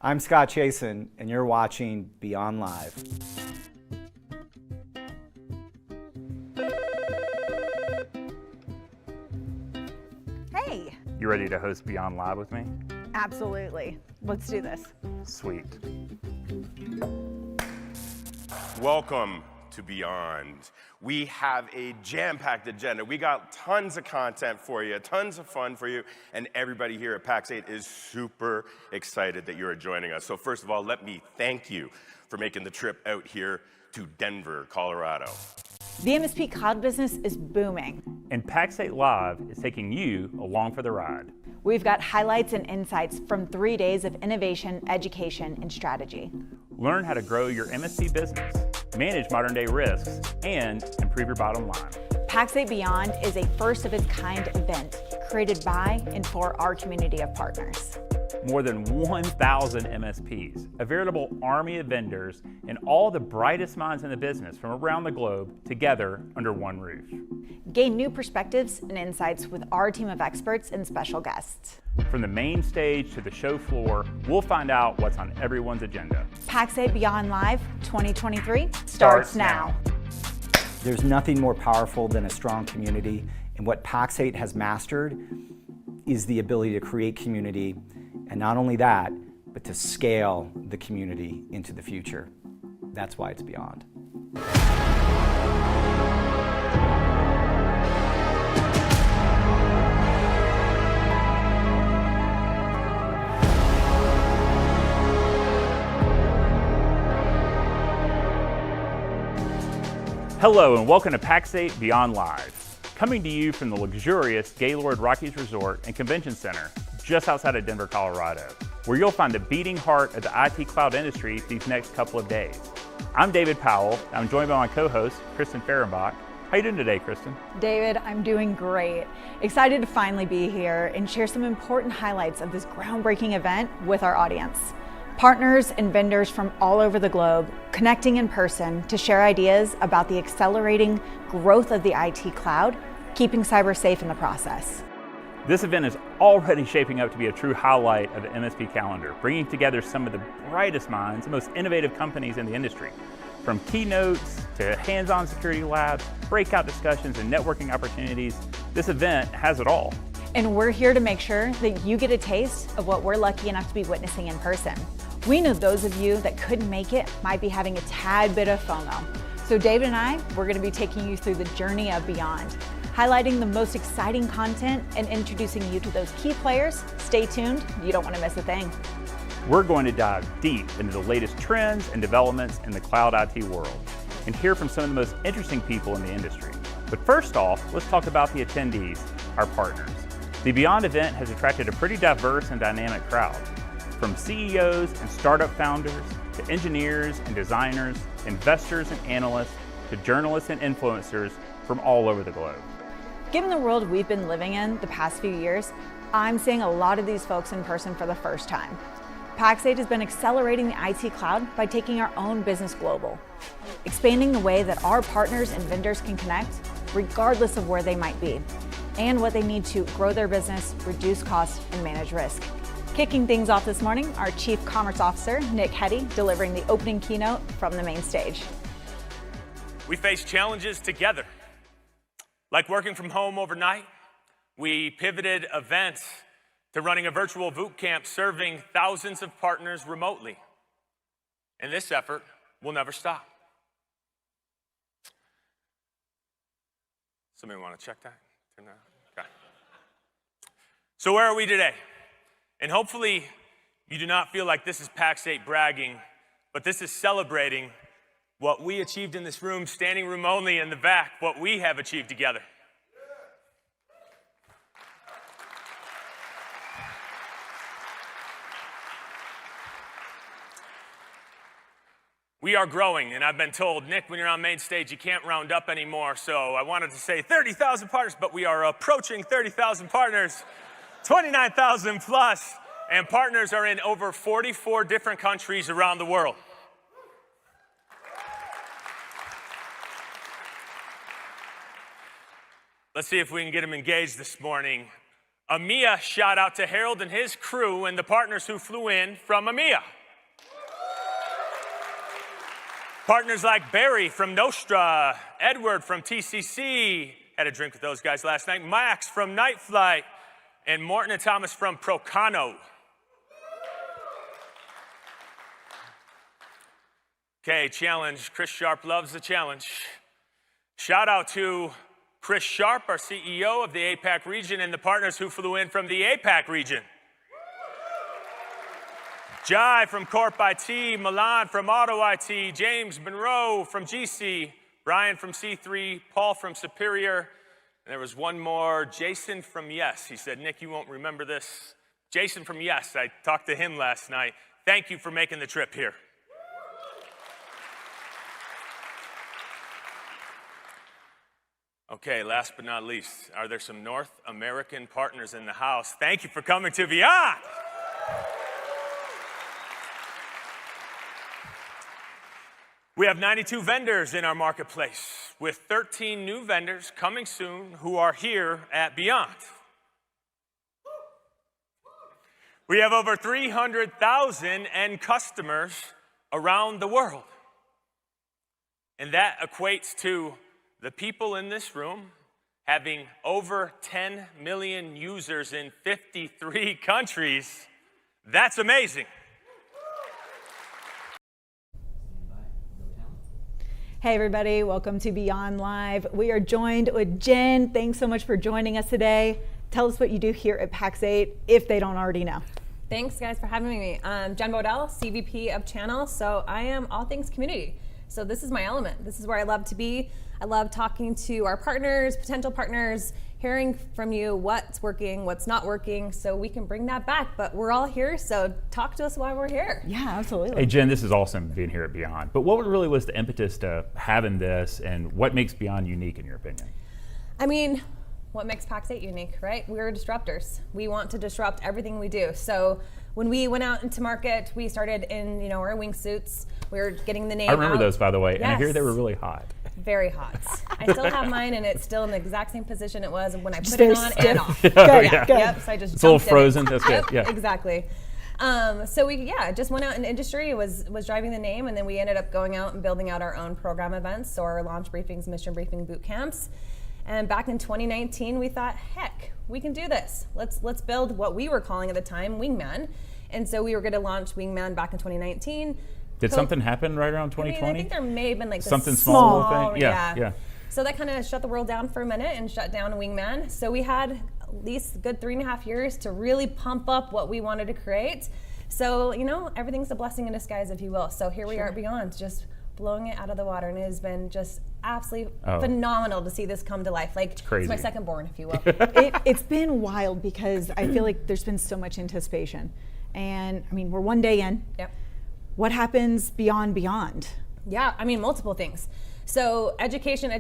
I'm Scott Chasen, and you're watching Beyond Live. Hey! You ready to host Beyond Live with me? Absolutely. Let's do this. Sweet. Welcome to Beyond. We have a jam-packed agenda. We got tons of content for you, tons of fun for you, and everybody here at Pax8 is super excited that you're joining us. So first of all, let me thank you for making the trip out here to Denver, Colorado. The MSP cloud business is booming. And Pax8 Live is taking you along for the ride. We've got highlights and insights from 3 days of innovation, education, and strategy. Learn how to grow your MSP business, manage modern day risks, and improve your bottom line. Pax8 Beyond is a first-of-its-kind event created by and for our community of partners. More than 1,000 MSPs, a veritable army of vendors, and all the brightest minds in the business from around the globe together under one roof. Gain new perspectives and insights with our team of experts and special guests. From the main stage to the show floor, we'll find out what's on everyone's agenda. Pax8 Beyond Live 2023 starts now. There's nothing more powerful than a strong community, and what Pax8 has mastered is the ability to create community, and not only that, but to scale the community into the future. That's why it's Beyond. Hello and welcome to Pax8 Beyond Live, coming to you from the luxurious Gaylord Rockies Resort and Convention Center just outside of Denver, Colorado, where you'll find the beating heart of the IT cloud industry these next couple of days. I'm David Powell. I'm joined by my co-host, Kristen Fehrenbach. How you doing today, Kristen? David, I'm doing great. Excited to finally be here and share some important highlights of this groundbreaking event with our audience. Partners and vendors from all over the globe connecting in person to share ideas about the accelerating growth of the IT cloud, keeping cyber safe in the process. This event is already shaping up to be a true highlight of the MSP calendar, bringing together some of the brightest minds and most innovative companies in the industry. From keynotes to hands-on security labs, breakout discussions, and networking opportunities, this event has it all. And we're here to make sure that you get a taste of what we're lucky enough to be witnessing in person. We know those of you that couldn't make it might be having a tad bit of FOMO. So David and I, we're going to be taking you through the journey of Beyond, highlighting the most exciting content and introducing you to those key players. Stay tuned, you don't want to miss a thing. We're going to dive deep into the latest trends and developments in the cloud IT world and hear from some of the most interesting people in the industry. But first off, let's talk about the attendees, our partners. The Beyond event has attracted a pretty diverse and dynamic crowd, from CEOs and startup founders to engineers and designers, investors and analysts, to journalists and influencers from all over the globe. Given the world we've been living in the past few years, I'm seeing a lot of these folks in person for the first time. Pax8 has been accelerating the IT cloud by taking our own business global, expanding the way that our partners and vendors can connect, regardless of where they might be, and what they need to grow their business, reduce costs, and manage risk. Kicking things off this morning, our Chief Commerce Officer, Heddy, delivering the opening keynote from the main stage. We face challenges together. Like working from home overnight, we pivoted events to running a virtual boot camp serving thousands of partners remotely. And this effort will never stop. Somebody want to check that? Turn that on? Okay. So where are we today? And hopefully you do not feel like this is Pax8 bragging, but this is celebrating what we achieved in this room, standing room only in the back, what we have achieved together. We are growing, and I've been told, Nick, when you're on main stage, you can't round up anymore, so I wanted to say 30,000 partners, but we are approaching 30,000 partners. 29,000 plus, and partners are in over 44 different countries around the world. Let's see if we can get them engaged this morning. EMEA shout out to Harold and his crew and the partners who flew in from EMEA. Partners like Barry from Nostra, Edward from TCC, had a drink with those guys last night, Max from Night Flight, and Morton and Thomas from Procano. Okay, challenge. Chris Sharp loves the challenge. Shout out to Chris Sharp, our CEO of the APAC region, and the partners who flew in from the APAC region. Jai from Corp IT, Milan from Auto IT, James Monroe from GC, Brian from C3, Paul from Superior, and there was one more, Jason from Yes. He said, Nick, you won't remember this. Jason from Yes, I talked to him last night. Thank you for making the trip here. Okay, last but not least, are there some North American partners in the house? Thank you for coming to Beyond. We have 92 vendors in our marketplace, with 13 new vendors coming soon who are here at Beyond. We have over 300,000 end customers around the world. And that equates to the people in this room having over 10 million users in 53 countries. That's amazing. Hey everybody, welcome to Beyond Live. We are joined with Jen. Thanks so much for joining us today. Tell us what you do here at Pax8 if they don't already know. Thanks guys for having me. I'm Jen Bodell, CVP of Channel. So I am all things community. So this is my element. This is where I love to be. I love talking to our partners, potential partners, hearing from you what's working, what's not working, so we can bring that back. But we're all here, so talk to us while we're here. Yeah, absolutely. Hey Jen, this is awesome being here at Beyond. But what really was the impetus to having this, and what makes Beyond unique in your opinion? I mean, what makes Pax8 unique, right? We're disruptors. We want to disrupt everything we do. So when we went out into market, we started in our wingsuits. We were getting the name I remember out. those, by the way, and I hear Yes. they were really hot. Very hot. I still have mine, and it's still in the exact same position it was when I put very it on stiff. and off. Good, yeah. good. Yep. So I just It's a little jumped in frozen. it. That's good. Yep, Yeah. exactly. So we just went out in industry, was driving the name, and then we ended up going out and building out our own program events, so our launch briefings, mission briefing, boot camps. And back in 2019, we thought, heck, we can do this. Let's build what we were calling at the time Wingman. And so we were going to launch Wingman back in 2019. Did something happen right around 2020? I think there may have been like Something this small thing? Yeah. So that kind of shut the world down for a minute and shut down Wingman. So we had at least a good 3.5 years to really pump up what we wanted to create. So, everything's a blessing in disguise, if you will. So here we are at Beyond, just blowing it out of the water. And it has been just absolutely phenomenal to see this come to life. Like, crazy. It's my second born, if you will. It's been wild because I feel like there's been so much anticipation. And I mean, we're one day in. Yep. What happens beyond? Yeah, multiple things. So education,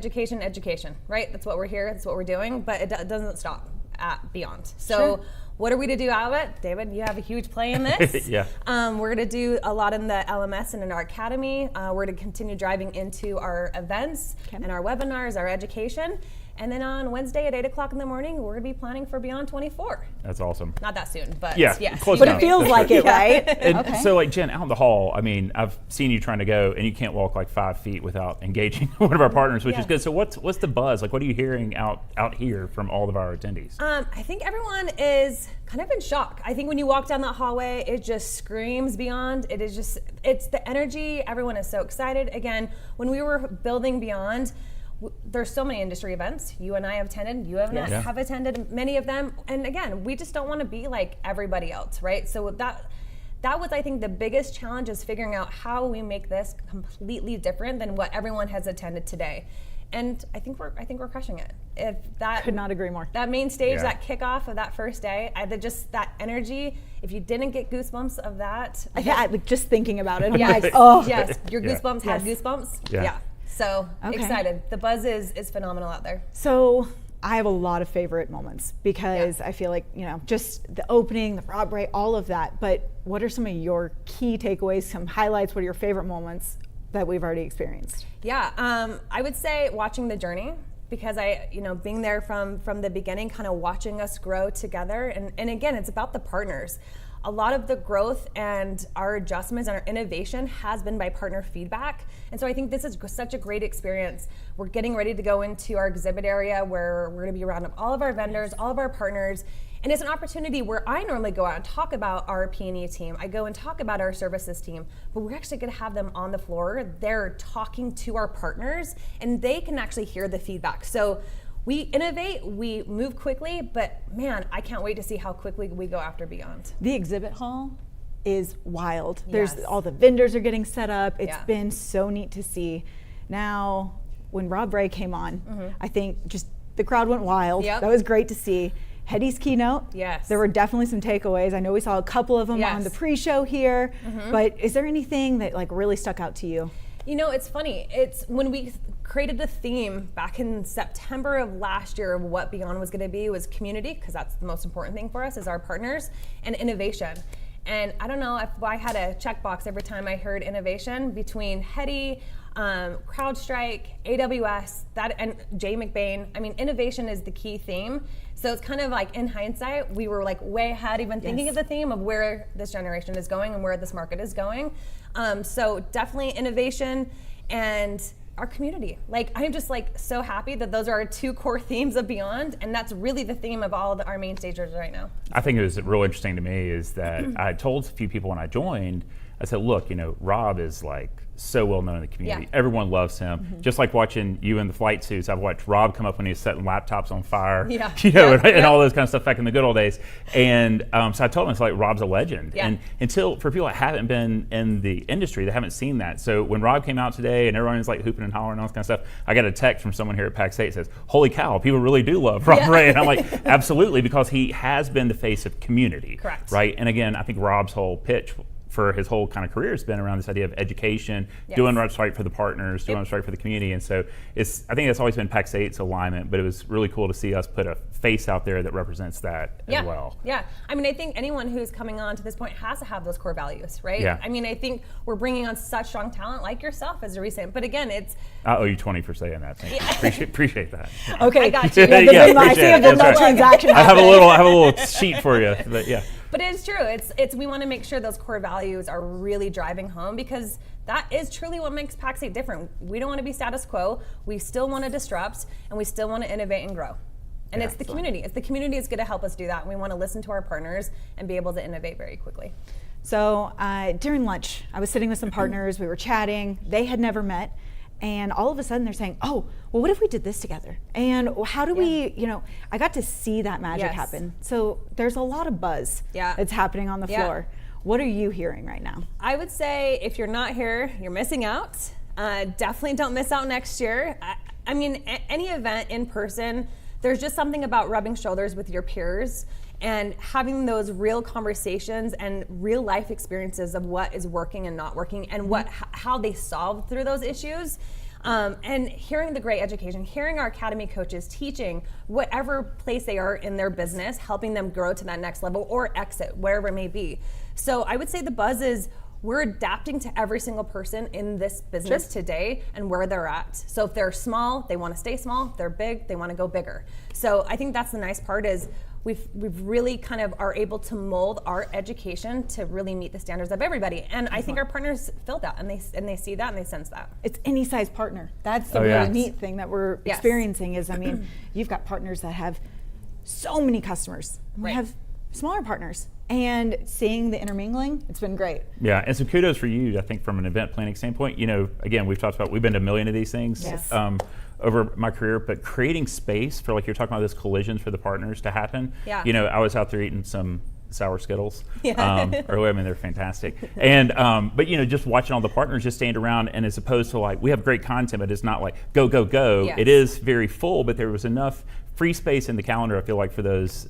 right? That's what we're here, that's what we're doing, but it doesn't stop at Beyond. So Sure. What are we to do out of it? David, you have a huge play in this. Yeah. We're going to do a lot in the LMS and in our academy. We're going to continue driving into our events and our webinars, our education. And then on Wednesday at 8 o'clock in the morning, we're going to be planning for Beyond 24. That's awesome. Not that soon, but Yeah, yes. close But enough. it feels like it, right? And so, like, Jen, out in the hall, I've seen you trying to go, and you can't walk like 5 feet without engaging one of our partners, which is good. So what's the buzz? Like, what are you hearing out here from all of our attendees? I think everyone is kind of in shock. I think when you walk down that hallway, it just screams Beyond. It's the energy. Everyone is so excited. Again, when we were building Beyond, there's so many industry events. You and I have attended. You have attended many of them. And again, we just don't want to be like everybody else, right? So that was, I think, the biggest challenge is figuring out how we make this completely different than what everyone has attended today. And I think we're crushing it. If that Could not agree more. That main stage, that kickoff of that first day, just that energy. If you didn't get goosebumps of that, Like just thinking about it. yes, Like, oh. yes, your goosebumps had goosebumps. Yeah. So Okay. excited. The buzz is phenomenal out there. So I have a lot of favorite moments because I feel like, just the opening, the broad break, all of that. But what are some of your key takeaways, some highlights? What are your favorite moments that we've already experienced? Yeah, I would say watching the journey because being there from the beginning, kind of watching us grow together. And again, it's about the partners. A lot of the growth and our adjustments and our innovation has been by partner feedback. And so I think this is such a great experience. We're getting ready to go into our exhibit area where we're gonna be around all of our vendors, all of our partners. And it's an opportunity where I normally go out and talk about our P&E team. I go and talk about our services team, but we're actually gonna have them on the floor. They're talking to our partners and they can actually hear the feedback. So we innovate, we move quickly, but man, I can't wait to see how quickly we go after Beyond. The exhibit hall is wild. Yes. There's all the vendors are getting set up. It's Yeah. been so neat to see. Now, when Rob Ray came on, I think just the crowd went wild. Yep. That was great to see. Heddy's keynote, Yes. there were definitely some takeaways. I know we saw a couple of them Yes. on the pre-show here, but is there anything that like really stuck out to you? You know, it's funny. It's when we created the theme back in September of last year of what Beyond was going to be was community, because that's the most important thing for us is our partners, and innovation. And I don't know if I had a checkbox every time I heard innovation between Heddy, CrowdStrike, AWS, and Jay McBain. I mean, innovation is the key theme. So it's kind of like in hindsight, we were like way ahead even thinking of the theme of where this generation is going and where this market is going. So definitely innovation and our community. Like, I'm just like so happy that those are our two core themes of Beyond, and that's really the theme of all our main stagers right now. I think it was real interesting to me is that I told a few people when I joined, I said, look, Rob is like so well known in the community. Yeah. Everyone loves him. Just like watching you in the flight suits, I've watched Rob come up when he was setting laptops on fire, and all those kind of stuff back in the good old days. And so I told him, it's like Rob's a legend. Yeah. And until, for people that haven't been in the industry, they haven't seen that. So when Rob came out today and everyone is like hooping and hollering and all this kind of stuff, I got a text from someone here at Pax8 that says, holy cow, people really do love Rob Ray. And I'm like, absolutely, because he has been the face of community. Correct. Right? And again, I think Rob's whole pitch for his whole kind of career has been around this idea of education, doing what's right for the partners, doing what's right for the community. And so I think that's always been Pax8's alignment, but it was really cool to see us put a face out there that represents that as well. Yeah, I mean, I think anyone who's coming on to this point has to have those core values, right? Yeah. I mean, I think we're bringing on such strong talent like yourself as a recent, but again, it's... I owe you 20 for saying that. Thank you. Appreciate that. Okay, I got you. I see a Venmo transaction. I have a little sheet for you, but yeah. But it is true. It's we want to make sure those core values are really driving home, because that is truly what makes Pax8 different. We don't want to be status quo. We still want to disrupt, and we still want to innovate and grow. And it's the community. It's the community that's going to help us do that. And we want to listen to our partners and be able to innovate very quickly. So during lunch, I was sitting with some partners. We were chatting. They had never met. And all of a sudden they're saying, oh, well, what if we did this together? And how do we, I got to see that magic happen. So there's a lot of buzz that's happening on the floor. What are you hearing right now? I would say if you're not here, you're missing out. Definitely don't miss out next year. I mean, any event in person, there's just something about rubbing shoulders with your peers and having those real conversations and real life experiences of what is working and not working and how they solve through those issues. And hearing the great education, hearing our academy coaches teaching whatever place they are in their business, helping them grow to that next level or exit, wherever it may be. So I would say the buzz is we're adapting to every single person in this business today and where they're at. So if they're small, they want to stay small. If they're big, they want to go bigger. So I think that's the nice part is we've really kind of are able to mold our education to really meet the standards of everybody. And I think our partners feel that and they see that and they sense that. It's any size partner. That's the really neat thing that we're experiencing is, I mean, you've got partners that have so many customers. We have smaller partners. And seeing the intermingling, it's been great. Yeah, and so kudos for you, I think, from an event planning standpoint. Again, we've talked about, we've been to 1 million of these things over my career, but creating space for, like you're talking about, those collisions for the partners to happen. Yeah. I was out there eating some sour Skittles earlier. I mean, they're fantastic. And but just watching all the partners just stand around, and as opposed to like, we have great content, but it's not like go, go, go. Yes. It is very full, but there was enough free space in the calendar, I feel like, for those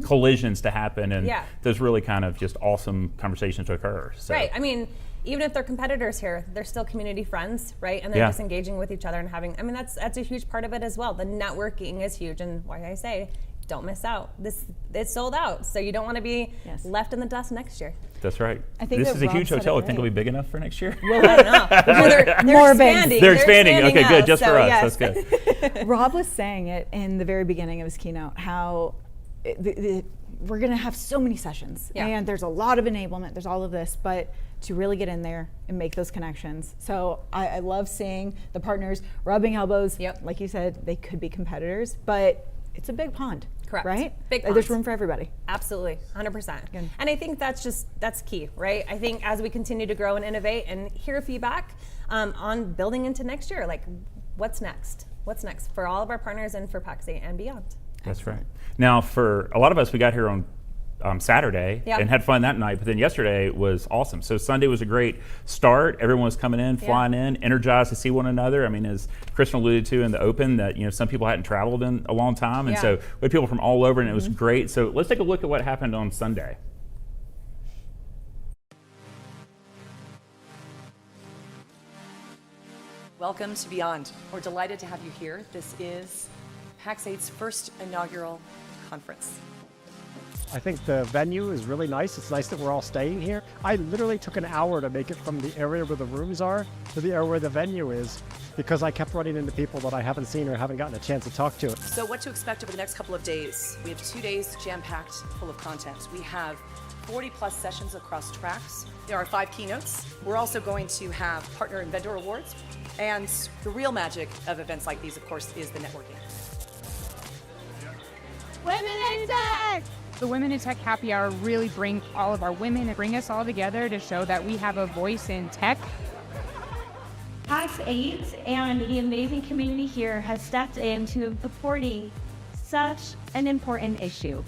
collisions to happen and those really kind of just awesome conversations to occur. So. Right. I mean, even if they're competitors here, they're still community friends, right? And they're just engaging with each other and having, I mean, that's a huge part of it as well. The networking is huge, and why I say, don't miss out. It's sold out, so you don't want to be left in the dust next year. That's right. I think this that is a Rob huge said it hotel. I think right. it'll be big enough for next year. Well, I don't know. They're More bins. expanding. They're expanding. Okay, out, good. Just so for us. yes. That's good. Rob was saying it in the very beginning of his keynote, how we're going to have so many sessions, and there's a lot of enablement, there's all of this, but to really get in there and make those connections. So I love seeing the partners rubbing elbows. Yep. Like you said, they could be competitors, but it's a big pond. Correct. Right? Big There's ponds. room for everybody. Absolutely, 100%. Good. And I think that's key, right? I think as we continue to grow and innovate and hear feedback on building into next year, like what's next? What's next for all of our partners and for Pax8 and beyond? That's right. Now, for a lot of us, we got here on Saturday and had fun that night, but then yesterday was awesome. So Sunday was a great start. Everyone was coming in, flying in, energized to see one another. I mean, as Kristen alluded to in the open, that some people hadn't traveled in a long time, and so we had people from all over, and it was great. So let's take a look at what happened on Sunday. Welcome to Beyond. We're delighted to have you here. This is Pax8's first inaugural conference. I think the venue is really nice. It's nice that we're all staying here. I literally took an hour to make it from the area where the rooms are to the area where the venue is, because I kept running into people that I haven't seen or haven't gotten a chance to talk to. So what to expect over the next couple of days? We have 2 days jam-packed full of content. We have 40 plus sessions across tracks. There are 5 keynotes. We're also going to have partner and vendor awards. And the real magic of events like these, of course, is the networking. Women in Tech! The Women in Tech Happy Hour really bring all of our women and bring us all together to show that we have a voice in tech. Pax8 and the amazing community here has stepped into supporting such an important issue.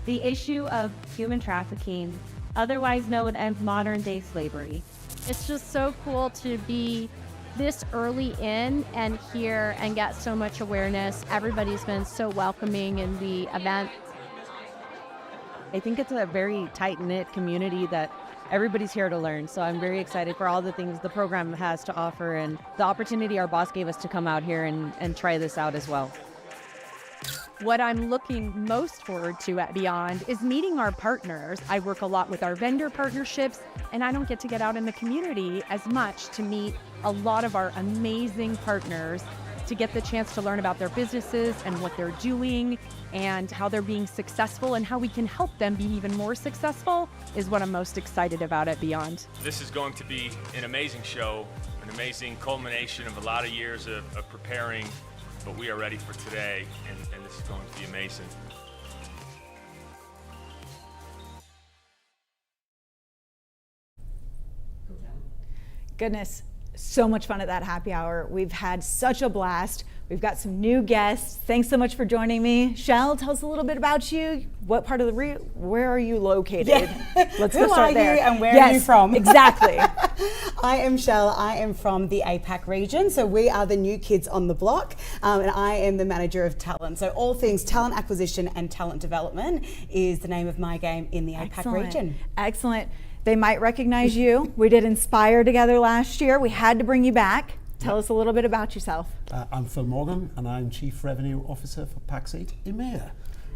The issue of human trafficking, otherwise known as modern-day slavery. It's just so cool to be this early in and here and get so much awareness. Everybody's been so welcoming in the event. I think it's a very tight-knit community that everybody's here to learn. So I'm very excited for all the things the program has to offer and the opportunity our boss gave us to come out here and try this out as well. What I'm looking most forward to at Beyond is meeting our partners. I work a lot with our vendor partnerships, and I don't get to get out in the community as much to meet a lot of our amazing partners, to get the chance to learn about their businesses and what they're doing and how they're being successful and how we can help them be even more successful is what I'm most excited about at Beyond. This is going to be an amazing show, an amazing culmination of a lot of years of preparing, but we are ready for today, and this is going to be amazing. Goodness, so much fun at that happy hour. We've had such a blast. We've got some new guests. Thanks so much for joining me. Chelle, tell us a little bit about you. What part of the where are you located? Yeah. Let's Who go start are there. you and where are you from? Exactly. I am Chelle. I am from the APAC region. So we are the new kids on the block, and I am the manager of talent. So all things talent acquisition and talent development is the name of my game in the APAC region. Excellent. They might recognize you. We did Inspire together last year. We had to bring you back. Tell us a little bit about yourself. I'm Phil Morgan, and I'm Chief Revenue Officer for Pax8 EMEA.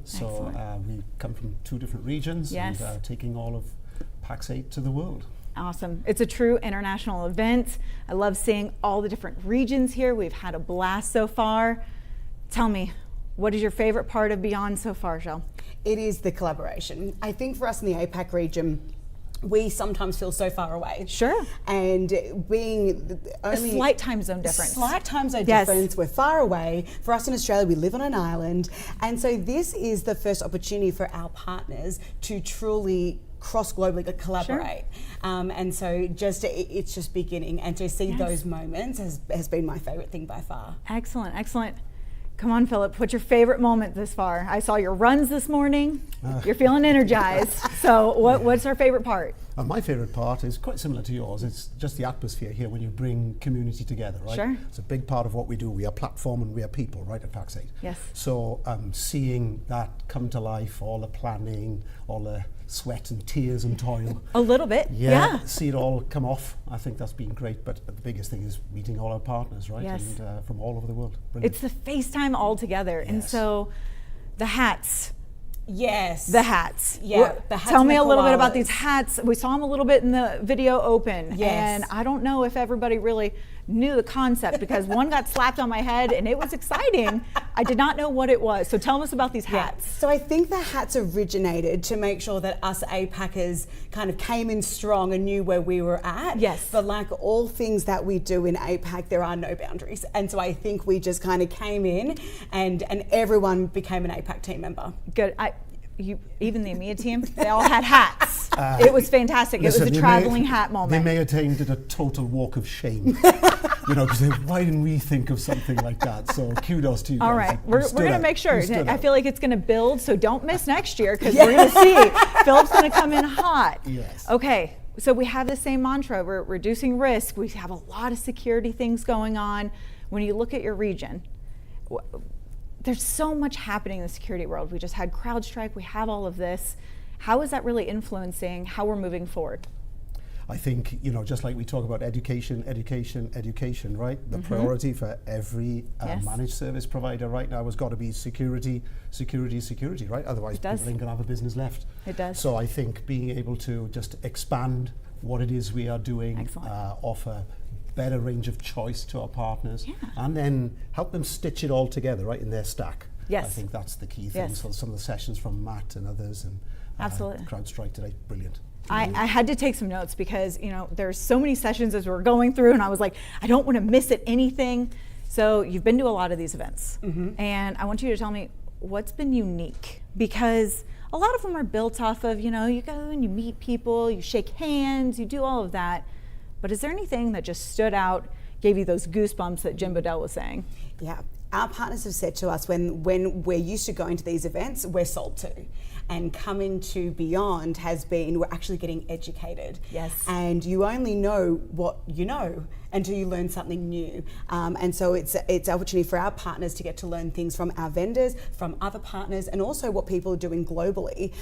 So we come from 2 different regions and taking all of Pax8 to the world. Awesome. It's a true international event. I love seeing all the different regions here. We've had a blast so far. Tell me, what is your favorite part of Beyond so far, Chelle? It is the collaboration. I think for us in the APAC region, we sometimes feel so far away. Sure. And being only a slight time zone difference. Slight time zone difference. We're far away. For us in Australia, we live on an island. And so this is the first opportunity for our partners to truly cross-globally collaborate. Sure. And so it's just beginning. And to see those moments has been my favorite thing by far. Excellent, excellent. Come on, Philip, what's your favorite moment this far? I saw your runs this morning. You're feeling energized. So what's our favorite part? My favorite part is quite similar to yours. It's just the atmosphere here when you bring community together, right? Sure. It's a big part of what we do. We are platform and we are people, right, at Pax8. Yes. So seeing that come to life, all the planning, all the sweat and tears and toil. A little bit, yeah. See it all come off. I think that's been great, but the biggest thing is meeting all our partners, right? Yes. And from all over the world. Brilliant. It's the FaceTime all together. Yes. And so the hats, Yes. The hats. Yeah. The hats Tell me and a the little bit about koalas. these hats. We saw them a little bit in the video open. Yes. And I don't know if everybody really knew the concept because one got slapped on my head and it was exciting. I did not know what it was. So tell us about these hats. So I think the hats originated to make sure that us APACers kind of came in strong and knew where we were at. Yes. But like all things that we do in APAC, there are no boundaries. And so I think we just kind of came in and everyone became an APAC team member. Good. Even the EMEA team, they all had hats. It was fantastic. Listen, it was a traveling hat moment. The EMEA team did a total walk of shame. Because why didn't we think of something like that? So kudos to you guys. All right, we're going to make sure. I out. feel like it's going to build, so don't miss next year because we're going to see Philip's going to come in hot. Yes. Okay, so we have the same mantra. We're reducing risk. We have a lot of security things going on. When you look at your region, there's so much happening in the security world. We just had CrowdStrike. We have all of this. How is that really influencing how we're moving forward? I think, just like we talk about education, right? The priority for every managed service provider right now has got to be security, right? Otherwise, people ain't going to have a business left. It does. So I think being able to just expand what it is we are doing, offer better range of choice to our partners, and then help them stitch it all together, right, in their stack. Yes. I think that's the key thing. So some of the sessions from Matt and others and Absolutely. CrowdStrike today, brilliant. I had to take some notes because there's so many sessions as we're going through, and I was like, I don't want to miss anything. So you've been to a lot of these events, and I want you to tell me what's been unique, because a lot of them are built off of you go and you meet people, you shake hands, you do all of that. But is there anything that just stood out, gave you those goosebumps that Jim Bodell was saying? Yeah, our partners have said to us when we're used to going to these events, we're sold to. And coming to Beyond has been, we're actually getting educated. Yes. And you only know what you know until you learn something new. And so it's an opportunity for our partners to get to learn things from our vendors, from other partners, and also what people are doing globally.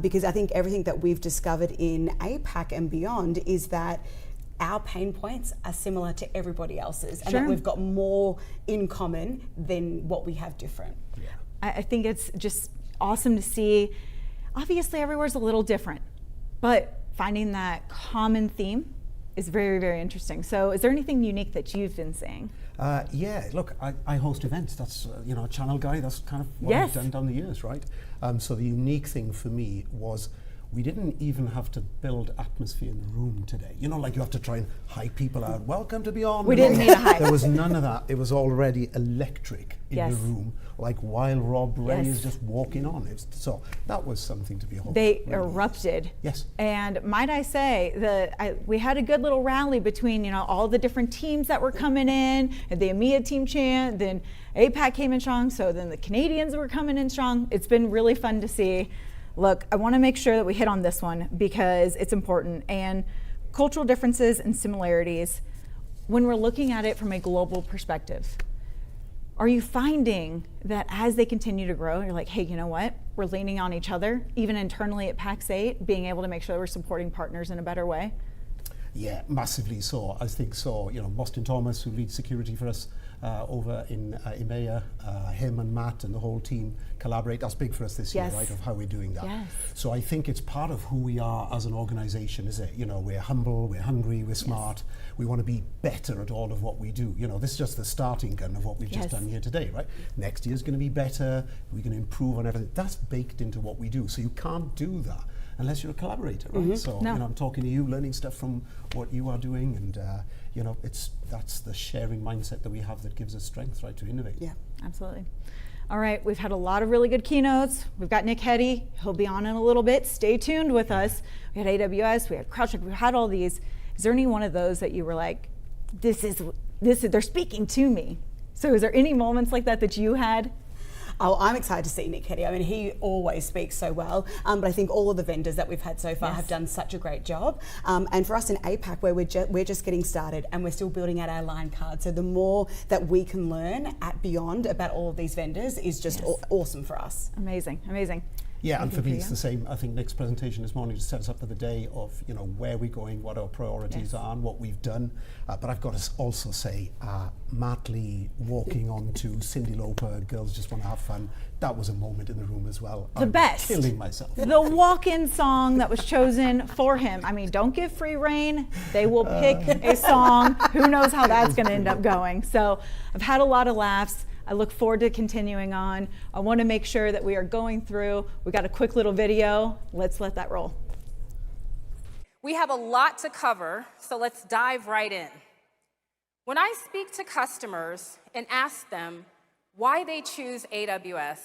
Because I think everything that we've discovered in APAC and beyond is that our pain points are similar to everybody else's, and that we've got more in common than what we have different. Yeah. I think it's just awesome to see. Obviously, everywhere's a little different, but finding that common theme is very, very interesting. So is there anything unique that you've been seeing? Yeah, look, I host events. That's, a channel guy. That's kind of what I've done down the years, right? So the unique thing for me was we didn't even have to build atmosphere in the room today. Like you have to try and hype people out. Welcome to Beyond. We didn't need a hype. There was none of that. It was already electric in the room, like while Rob Ray is just walking on. So that was something to behold. They erupted. Yes. And might I say, we had a good little rally between all the different teams that were coming in, and the EMEA team chant, then APAC came in strong, so then the Canadians were coming in strong. It's been really fun to see. Look, I want to make sure that we hit on this one because it's important. And cultural differences and similarities, when we're looking at it from a global perspective, are you finding that as they continue to grow, you're like, hey, you know what? We're leaning on each other, even internally at Pax8, being able to make sure that we're supporting partners in a better way? Yeah, massively so. I think so. Boston Thomas, who leads security for us over in EMEA, him and Matt and the whole team collaborate. That's big for us this year, right, of how we're doing that. Yes. So I think it's part of who we are as an organization, is it? We're humble, we're hungry, we're smart. We want to be better at all of what we do. This is just the starting gun of what we've just done here today, right? Next year's going to be better. We're going to improve on everything. That's baked into what we do. So you can't do that unless you're a collaborator, right? So I'm talking to you, learning stuff from what you are doing, and that's the sharing mindset that we have that gives us strength, right, to innovate. Yeah, absolutely. All right, we've had a lot of really good keynotes. We've got Nick Heddy. He'll be on in a little bit. Stay tuned with us. We had AWS, we had CrowdStrike, we had all these. Is there any one of those that you were like, this is they're speaking to me? So is there any moments like that you had? Oh, I'm excited to see Nick Heddy. I mean, he always speaks so well, but I think all of the vendors that we've had so far have done such a great job. And for us in APAC, where we're just getting started and we're still building out our line card, so the more that we can learn at Beyond about all of these vendors is just awesome for us. Amazing, amazing. Yeah, and for me it's the same. I think Nick's presentation this morning just set us up for the day of, where we're going, what our priorities are, and what we've done. But I've got to also say, Matt Lee walking onto Cyndi Lauper, Girls Just Want to Have Fun, that was a moment in the room as well. The best. Killing myself. The walk-in song that was chosen for him. I mean, don't give free rein. They will pick a song. Who knows how that's going to end up going. So I've had a lot of laughs. I look forward to continuing on. I want to make sure that we are going through. We got a quick little video. Let's let that roll. We have a lot to cover, so let's dive right in. When I speak to customers and ask them why they choose AWS,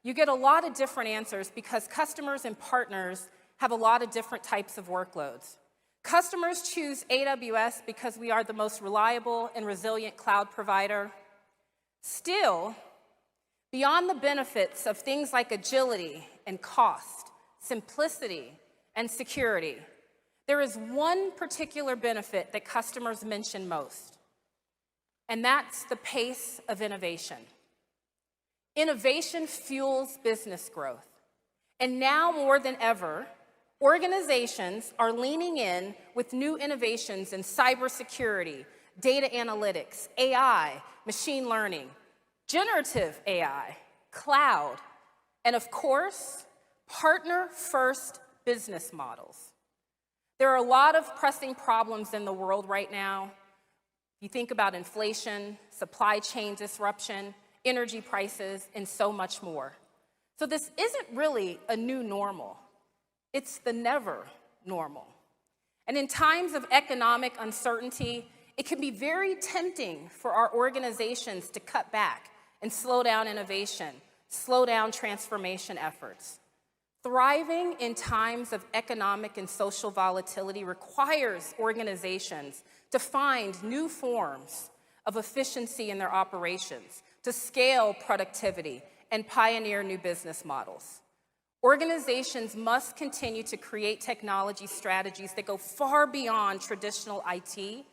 you get a lot of different answers because customers and partners have a lot of different types of workloads. Customers choose AWS because we are the most reliable and resilient cloud provider. Still, beyond the benefits of things like agility and cost, simplicity and security, there is one particular benefit that customers mention most, and that's the pace of innovation. Innovation fuels business growth, and now more than ever, organizations are leaning in with new innovations in cybersecurity, data analytics, AI, machine learning, generative AI, cloud, and of course, partner-first business models. There are a lot of pressing problems in the world right now. You think about inflation, supply chain disruption, energy prices, and so much more. So this isn't really a new normal. It's the never normal. And in times of economic uncertainty, it can be very tempting for our organizations to cut back and slow down innovation, slow down transformation efforts. Thriving in times of economic and social volatility requires organizations to find new forms of efficiency in their operations, to scale productivity, and pioneer new business models. Organizations must continue to create technology strategies that go far beyond traditional IT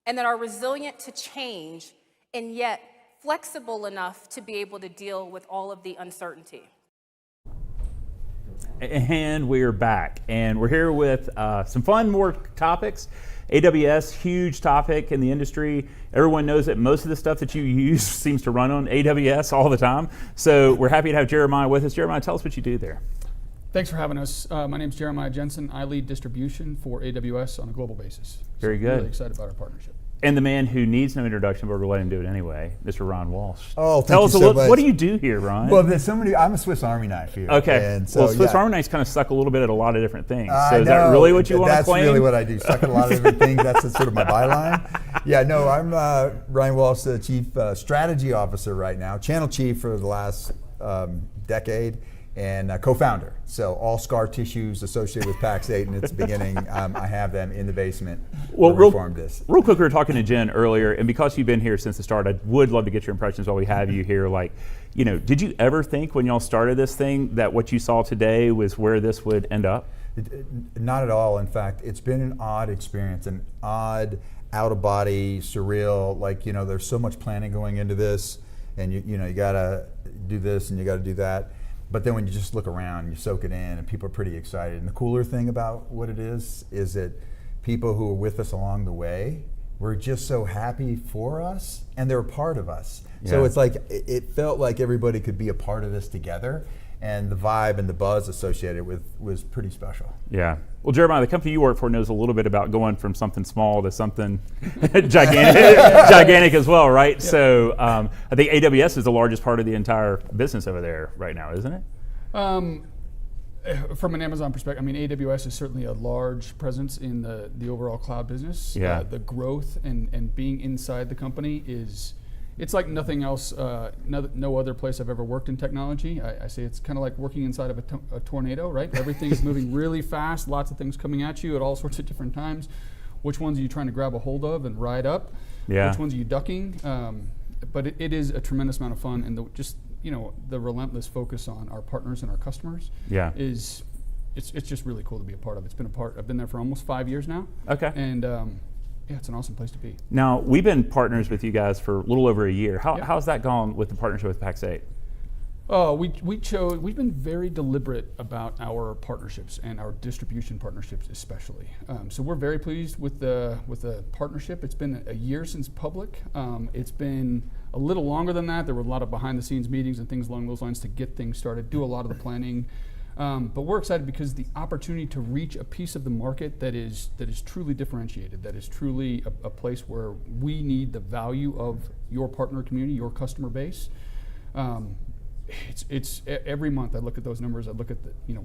and that are resilient to change and yet flexible enough to be able to deal with all of the uncertainty. And we're back, and we're here with some fun more topics. AWS, huge topic in the industry. Everyone knows that most of the stuff that you use seems to run on AWS all the time. So we're happy to have Jeremiah with us. Jeremiah, tell us what you do there. Thanks for having us. My name is Jeremiah Jenson. I lead distribution for AWS on a global basis. Very good. Really excited about our partnership. And the man who needs no introduction, but we'll let him do it anyway, Mr. Ron Walsh. Oh, tell us so much. What do you do here, Ron? Well, there's so many. I'm a Swiss Army knife here. Okay. And so, Swiss Army knives kind of suck a little bit at a lot of different things. So is that really what you want to claim? That's really what I do. Suck at a lot of different things. That's sort of my byline. Yeah, no, I'm Ryan Walsh, the Chief Strategy Officer right now, Channel Chief for the last decade, and co-founder. So all scar tissues associated with Pax8 in its beginning, I have them in the basement. Well, real quick, we were talking to Jen earlier, and because you've been here since the start, I would love to get your impressions while we have you here. Like, did you ever think when y'all started this thing that what you saw today was where this would end up? Not at all. In fact, it's been an odd experience, an odd, out-of-body, surreal, there's so much planning going into this, and you gotta do this and you gotta do that. But then when you just look around, you soak it in, and people are pretty excited. And the cooler thing about what it is that people who are with us along the way were just so happy for us, and they're a part of us. Yeah. So it's like, it felt like everybody could be a part of this together, and the vibe and the buzz associated with was pretty special. Yeah. Well, Jeremiah, the company you work for knows a little bit about going from something small to something gigantic as well, right? Yep. So I think AWS is the largest part of the entire business over there right now, isn't it? From an Amazon perspective, AWS is certainly a large presence in the overall cloud business. Yeah. The growth and being inside the company it's like nothing else, no other place I've ever worked in technology. I say it's kind of like working inside of a tornado, right? Everything's moving really fast, lots of things coming at you at all sorts of different times. Which ones are you trying to grab a hold of and ride up? Yeah. Which ones are you ducking? But it is a tremendous amount of fun, and the relentless focus on our partners and our customers it's just really cool to be a part of. I've been there for almost 5 years now. Okay. And it's an awesome place to be. Now, we've been partners with you guys for a little over a year. How's that gone with the partnership with Pax8? Oh, we've been very deliberate about our partnerships and our distribution partnerships especially. So we're very pleased with the partnership. It's been a year since public. It's been a little longer than that. There were a lot of behind the scenes meetings and things along those lines to get things started, do a lot of the planning. But we're excited because the opportunity to reach a piece of the market that is truly differentiated, that is truly a place where we need the value of your partner community, your customer base. It's every month I look at those numbers. I look at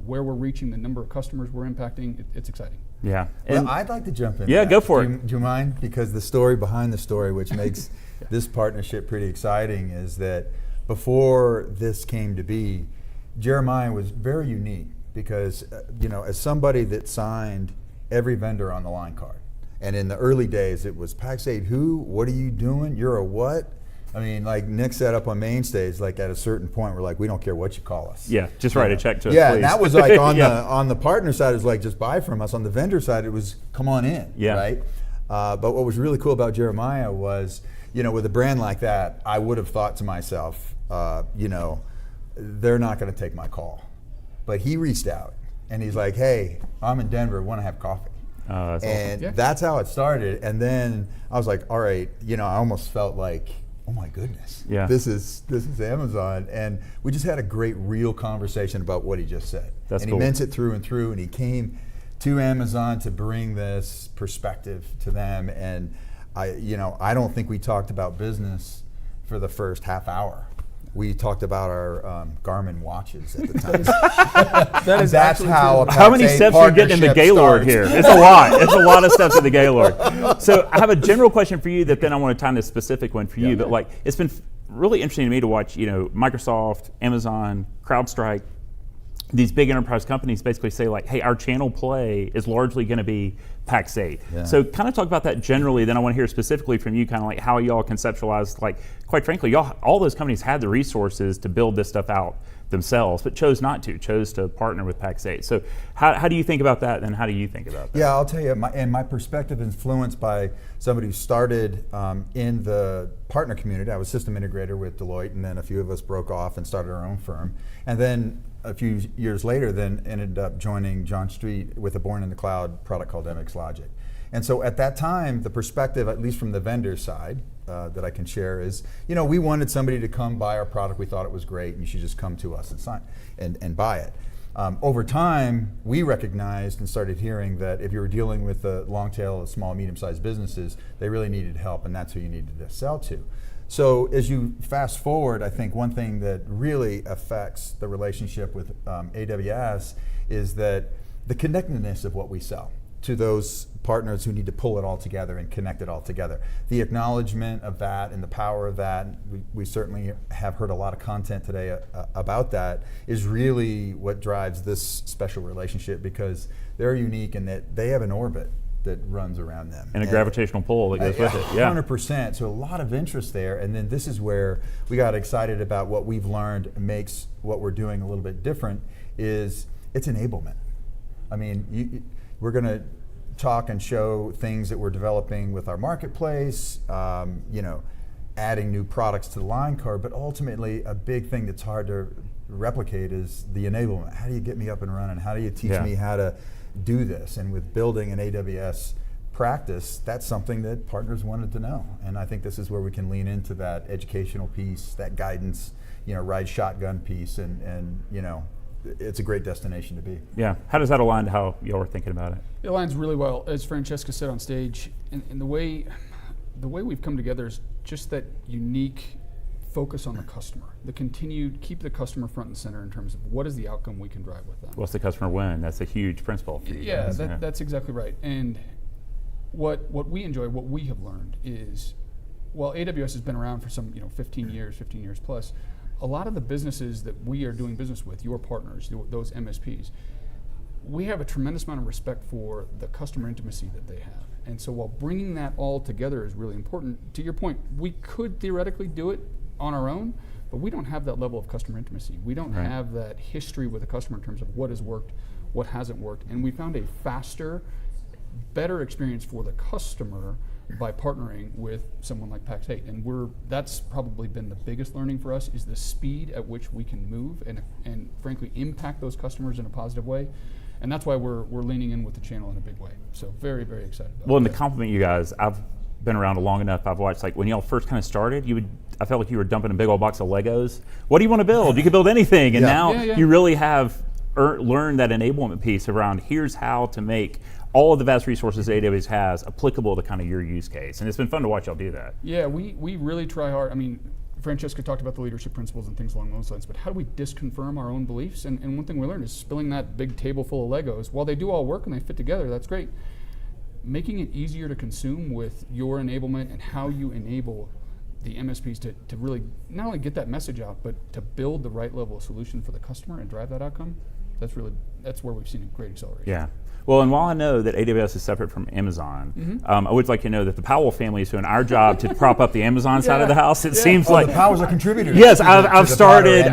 where we're reaching, the number of customers we're impacting. It's exciting. Yeah. Well, I'd like to jump in. Yeah, go for it. Do you mind? Because the story behind the story, which makes this partnership pretty exciting, is that before this came to be, Jeremiah was very unique because as somebody that signed every vendor on the line card, and in the early days it was Pax8 who? What are you doing? You're a what? I mean, like Nick said up on Mainstage, like at a certain point, we're like, we don't care what you call us. Yeah, just write a check to us, Yeah, please. and that was like on the partner side, it was like, just buy from us. On the vendor side, it was, come on in, right? But what was really cool about Jeremiah was, with a brand like that, I would have thought to myself, they're not going to take my call. But he reached out, and he's like, hey, I'm in Denver, want to have coffee. That's and awesome. That's how it started. And then I was like, all right, I almost felt like, oh my goodness, this is Amazon. And we just had a great real conversation about what he just said. That's and cool. He meant it through and through, and he came to Amazon to bring this perspective to them. And I don't think we talked about business for the first half hour. We talked about our Garmin watches at the time. That's how many steps are you getting in the Gaylord here? It's a lot. It's a lot of steps in the Gaylord. So I have a general question for you that then I want to time this specific one for you. But it's been really interesting to me to watch, Microsoft, Amazon, CrowdStrike, these big enterprise companies basically say like, hey, our channel play is largely going to be Pax8. Yeah. So kind of talk about that generally, then I want to hear specifically from you kind of like how y'all conceptualized, like quite frankly, all those companies had the resources to build this stuff out themselves, but chose not to, chose to partner with Pax8. So how do you think about that, and how do you think about that? Yeah, I'll tell you, my perspective is influenced by somebody who started in the partner community. I was system integrator with Deloitte, and then a few of us broke off and started our own firm. And then a few years later, then ended up joining John Street with a born in the cloud product called MX Logic. And so at that time, the perspective, at least from the vendor side, that I can share is, we wanted somebody to come buy our product. We thought it was great, and you should just come to us and sign and buy it. Over time, we recognized and started hearing that if you were dealing with the long tail of small, medium-sized businesses, they really needed help, and that's who you needed to sell to. So as you fast forward, I think one thing that really affects the relationship with AWS is that the connectedness of what we sell to those partners who need to pull it all together and connect it all together. The acknowledgement of that and the power of that, we certainly have heard a lot of content today about that, is really what drives this special relationship, because they're unique in that they have an orbit that runs around them. And a gravitational pull that goes with it. Yeah. 100%. So a lot of interest there. And then this is where we got excited about what we've learned makes what we're doing a little bit different, is it's enablement. I mean, we're going to talk and show things that we're developing with our marketplace, adding new products to the line card, but ultimately a big thing that's hard to replicate is the enablement. How do you get me up and running? How do you teach me how to do this? And with building an AWS practice, that's something that partners wanted to know. And I think this is where we can lean into that educational piece, that guidance, ride shotgun piece, and it's a great destination to be. Yeah. How does that align to how y'all are thinking about it? It aligns really well, as Francesca said on stage, and the way we've come together is just that unique focus on the customer, the continued keep the customer front and center in terms of what is the outcome we can drive with them. What's the customer win? That's a huge principle for you guys. That's exactly right. And what we enjoy, what we have learned is, while AWS has been around for some 15 years plus, a lot of the businesses that we are doing business with, your partners, those MSPs, we have a tremendous amount of respect for the customer intimacy that they have. And so while bringing that all together is really important, to your point, we could theoretically do it on our own, but we don't have that level of customer intimacy. We don't have that history with the customer in terms of what has worked, what hasn't worked. And we found a faster, better experience for the customer by partnering with someone like Pax8. And that's probably been the biggest learning for us, is the speed at which we can move and frankly impact those customers in a positive way. And that's why we're leaning in with the channel in a big way. So very, very excited about it. Well, and to compliment you guys, I've been around long enough. I've watched, like, when y'all first kind of started, I felt like you were dumping a big old box of Legos. What do you want to build? You can build anything. And now you really have learned that enablement piece around here's how to make all of the vast resources that AWS has applicable to kind of your use case. And it's been fun to watch y'all do that. Yeah, we really try hard. I mean, Francesca talked about the leadership principles and things along those lines, but how do we disconfirm our own beliefs? And one thing we learned is spilling that big table full of Legos. While they do all work and they fit together, that's great. Making it easier to consume with your enablement and how you enable the MSPs to really not only get that message out, but to build the right level of solution for the customer and drive that outcome. That's where we've seen a great acceleration. Yeah. Well, and while I know that AWS is separate from Amazon, I would like to know that the Powell family is doing our job to prop up the Amazon side of the house. It seems like the Powells are contributors. Yes, I've started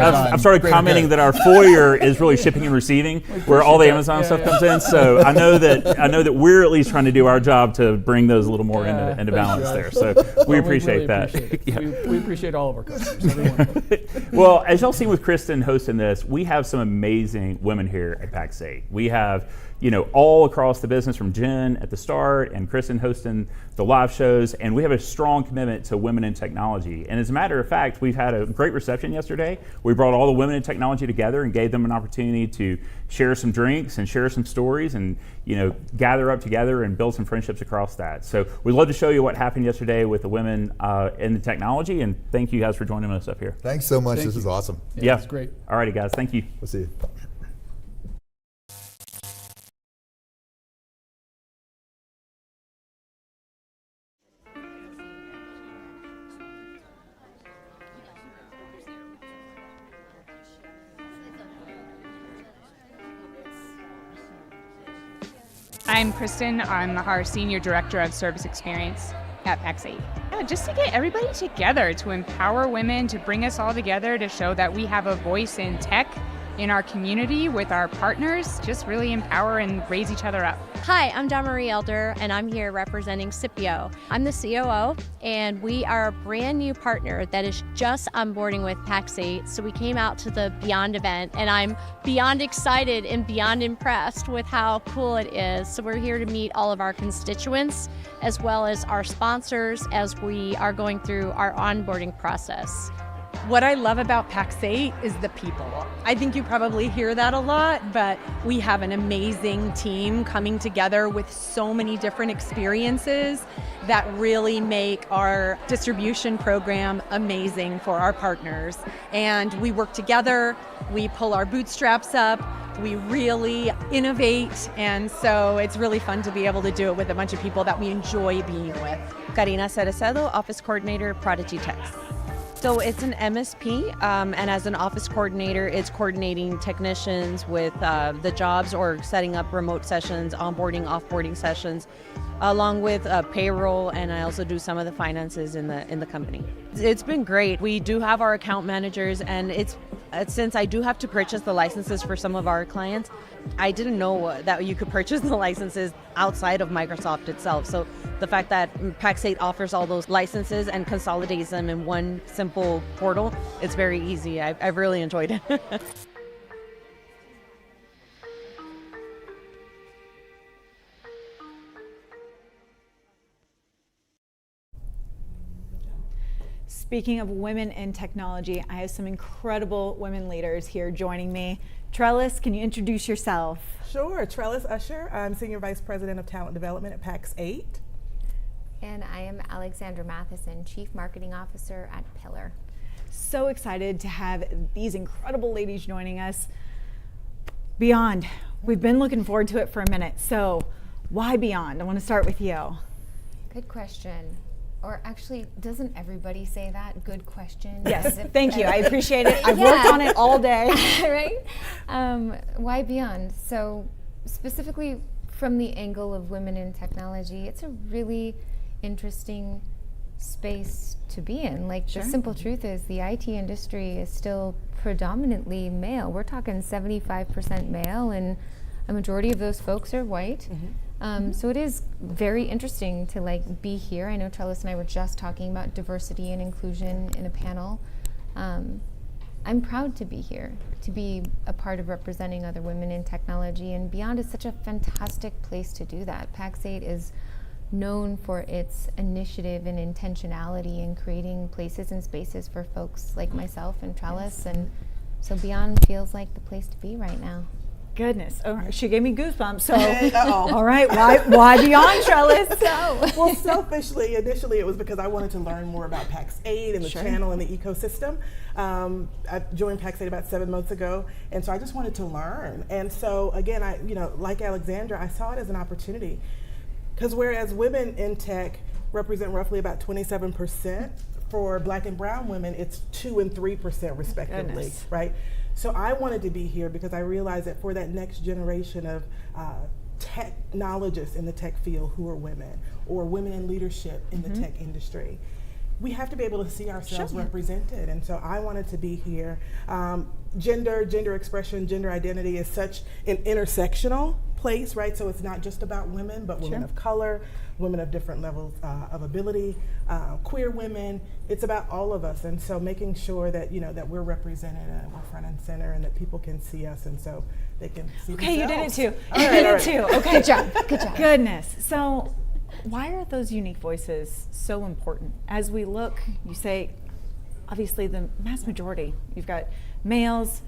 commenting that our foyer is really shipping and receiving, where all the Amazon stuff comes in. So I know that we're at least trying to do our job to bring those a little more into balance there. So we appreciate that. We appreciate all of our customers. Well, as y'all seen with Kristen hosting this, we have some amazing women here at Pax8. We have, all across the business, from Jen at the start and Kristen hosting the live shows, and we have a strong commitment to women in technology. And as a matter of fact, we've had a great reception yesterday. We brought all the women in technology together and gave them an opportunity to share some drinks and share some stories and gather up together and build some friendships across that. So we'd love to show you what happened yesterday with the women in the technology, and thank you guys for joining us up here. Thanks so much. This is awesome. Yeah, it's great. All righty, guys. Thank you. We'll see you. I'm Kristen. I'm our Senior Director of Service Experience at Pax8. Yeah, just to get everybody together, to empower women, to bring us all together, to show that we have a voice in tech, in our community, with our partners, just really empower and raise each other up. Hi, I'm Dawn Marie Elder, and I'm here representing Scipio. I'm the COO, and we are a brand new partner that is just onboarding with Pax8. So we came out to the Beyond event, and I'm beyond excited and beyond impressed with how cool it is. So we're here to meet all of our constituents, as well as our sponsors, as we are going through our onboarding process. What I love about Pax8 is the people. I think you probably hear that a lot, but we have an amazing team coming together with so many different experiences that really make our distribution program amazing for our partners. And we work together, we pull our bootstraps up, we really innovate, and so it's really fun to be able to do it with a bunch of people that we enjoy being with. Karina Cerecedo, Office Coordinator, Prodigy Techs. So it's an MSP, and as an office coordinator, it's coordinating technicians with the jobs or setting up remote sessions, onboarding, offboarding sessions, along with payroll, and I also do some of the finances in the company. It's been great. We do have our account managers, and since I do have to purchase the licenses for some of our clients, I didn't know that you could purchase the licenses outside of Microsoft itself. So the fact that Pax8 offers all those licenses and consolidates them in one simple portal, it's very easy. I've really enjoyed it. Speaking of women in technology, I have some incredible women leaders here joining me. Trellis, can you introduce yourself? Sure, Trellis Usher. I'm Senior Vice President of Talent Development at Pax8. And I am Alexandra Matthiesen, Chief Marketing Officer at Pillr. So excited to have these incredible ladies joining us. Beyond, we've been looking forward to it for a minute. So why Beyond? I want to start with you. Good question. Or actually, doesn't everybody say that? Good question. Yes, thank you. I appreciate it. I've worked on it all day. Right? Why Beyond? So specifically from the angle of women in technology, it's a really interesting space to be in. Like, the simple truth is the IT industry is still predominantly male. We're talking 75% male, and a majority of those folks are white. So it is very interesting to like be here. I know Trellis and I were just talking about diversity and inclusion in a panel. I'm proud to be here, to be a part of representing other women in technology, and Beyond is such a fantastic place to do that. Pax8 is known for its initiative and intentionality in creating places and spaces for folks like myself and Trellis, and so Beyond feels like the place to be right now. Goodness, oh, she gave me goosebumps. So, all right, why Beyond, Trellis? Well, selfishly, initially it was because I wanted to learn more about Pax8 and the channel and the ecosystem. I joined Pax8 about 7 months ago, and so I just wanted to learn. And so again, like Alexandra, I saw it as an opportunity, because whereas women in tech represent roughly about 27%, for Black and Brown women, it's 2% and 3% respectively, right? So I wanted to be here because I realized that for that next generation of technologists in the tech field who are women, or women in leadership in the tech industry, we have to be able to see ourselves represented. And so I wanted to be here. Gender expression, gender identity is such an intersectional place, right? So it's not just about women, but women of color, women of different levels of ability, queer women. It's about all of us, and so making sure that that we're represented and we're front and center, and that people can see us, and so they can see themselves. You did it too. You did it too. Okay, good job. Goodness. So, why are those unique voices so important? As we look, you say, obviously the mass majority. You've got males.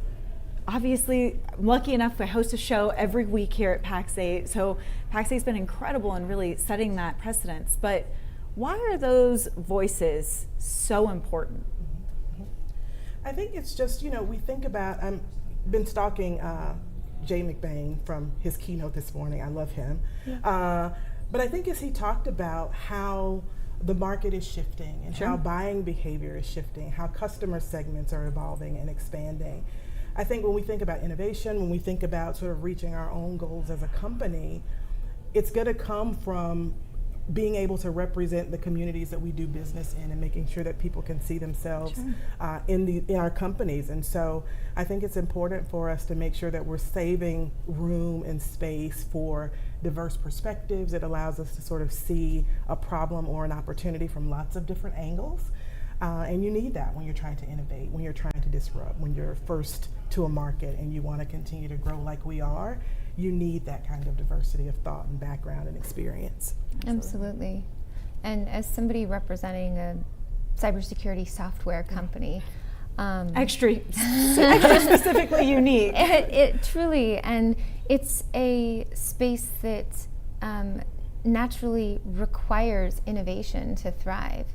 Obviously, I'm lucky enough to host a show every week here at Pax8. So Pax8's been incredible in really setting that precedence. But why are those voices so important? I think it's just, we think about, I've been stalking Jay McBain from his keynote this morning. I love him. But I think as he talked about how the market is shifting and how buying behavior is shifting, how customer segments are evolving and expanding, I think when we think about innovation, when we think about sort of reaching our own goals as a company, it's going to come from being able to represent the communities that we do business in and making sure that people can see themselves in our companies. And so I think it's important for us to make sure that we're saving room and space for diverse perspectives. It allows us to sort of see a problem or an opportunity from lots of different angles. And you need that when you're trying to innovate, when you're trying to disrupt, when you're first to a market and you want to continue to grow like we are. You need that kind of diversity of thought and background and experience. Absolutely. And as somebody representing a cybersecurity software company, extra specifically unique. It truly, and it's a space that naturally requires innovation to thrive.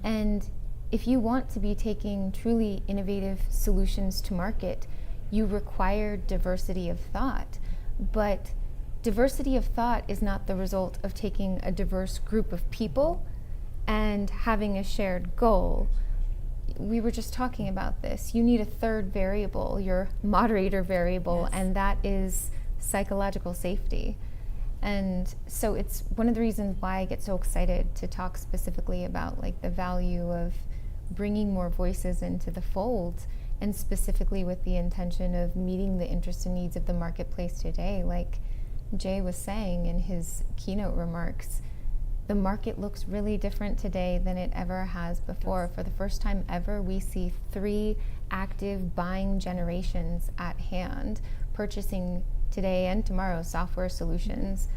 And if you want to be taking truly innovative solutions to market, you require diversity of thought. But diversity of thought is not the result of taking a diverse group of people and having a shared goal. We were just talking about this. You need a third variable, your moderator variable, and that is psychological safety. And so it's one of the reasons why I get so excited to talk specifically about like the value of bringing more voices into the fold, and specifically with the intention of meeting the interests and needs of the marketplace today. Like Jay was saying in his keynote remarks, the market looks really different today than it ever has before. For the first time ever, we see 3 active buying generations at hand, purchasing today and tomorrow software solutions.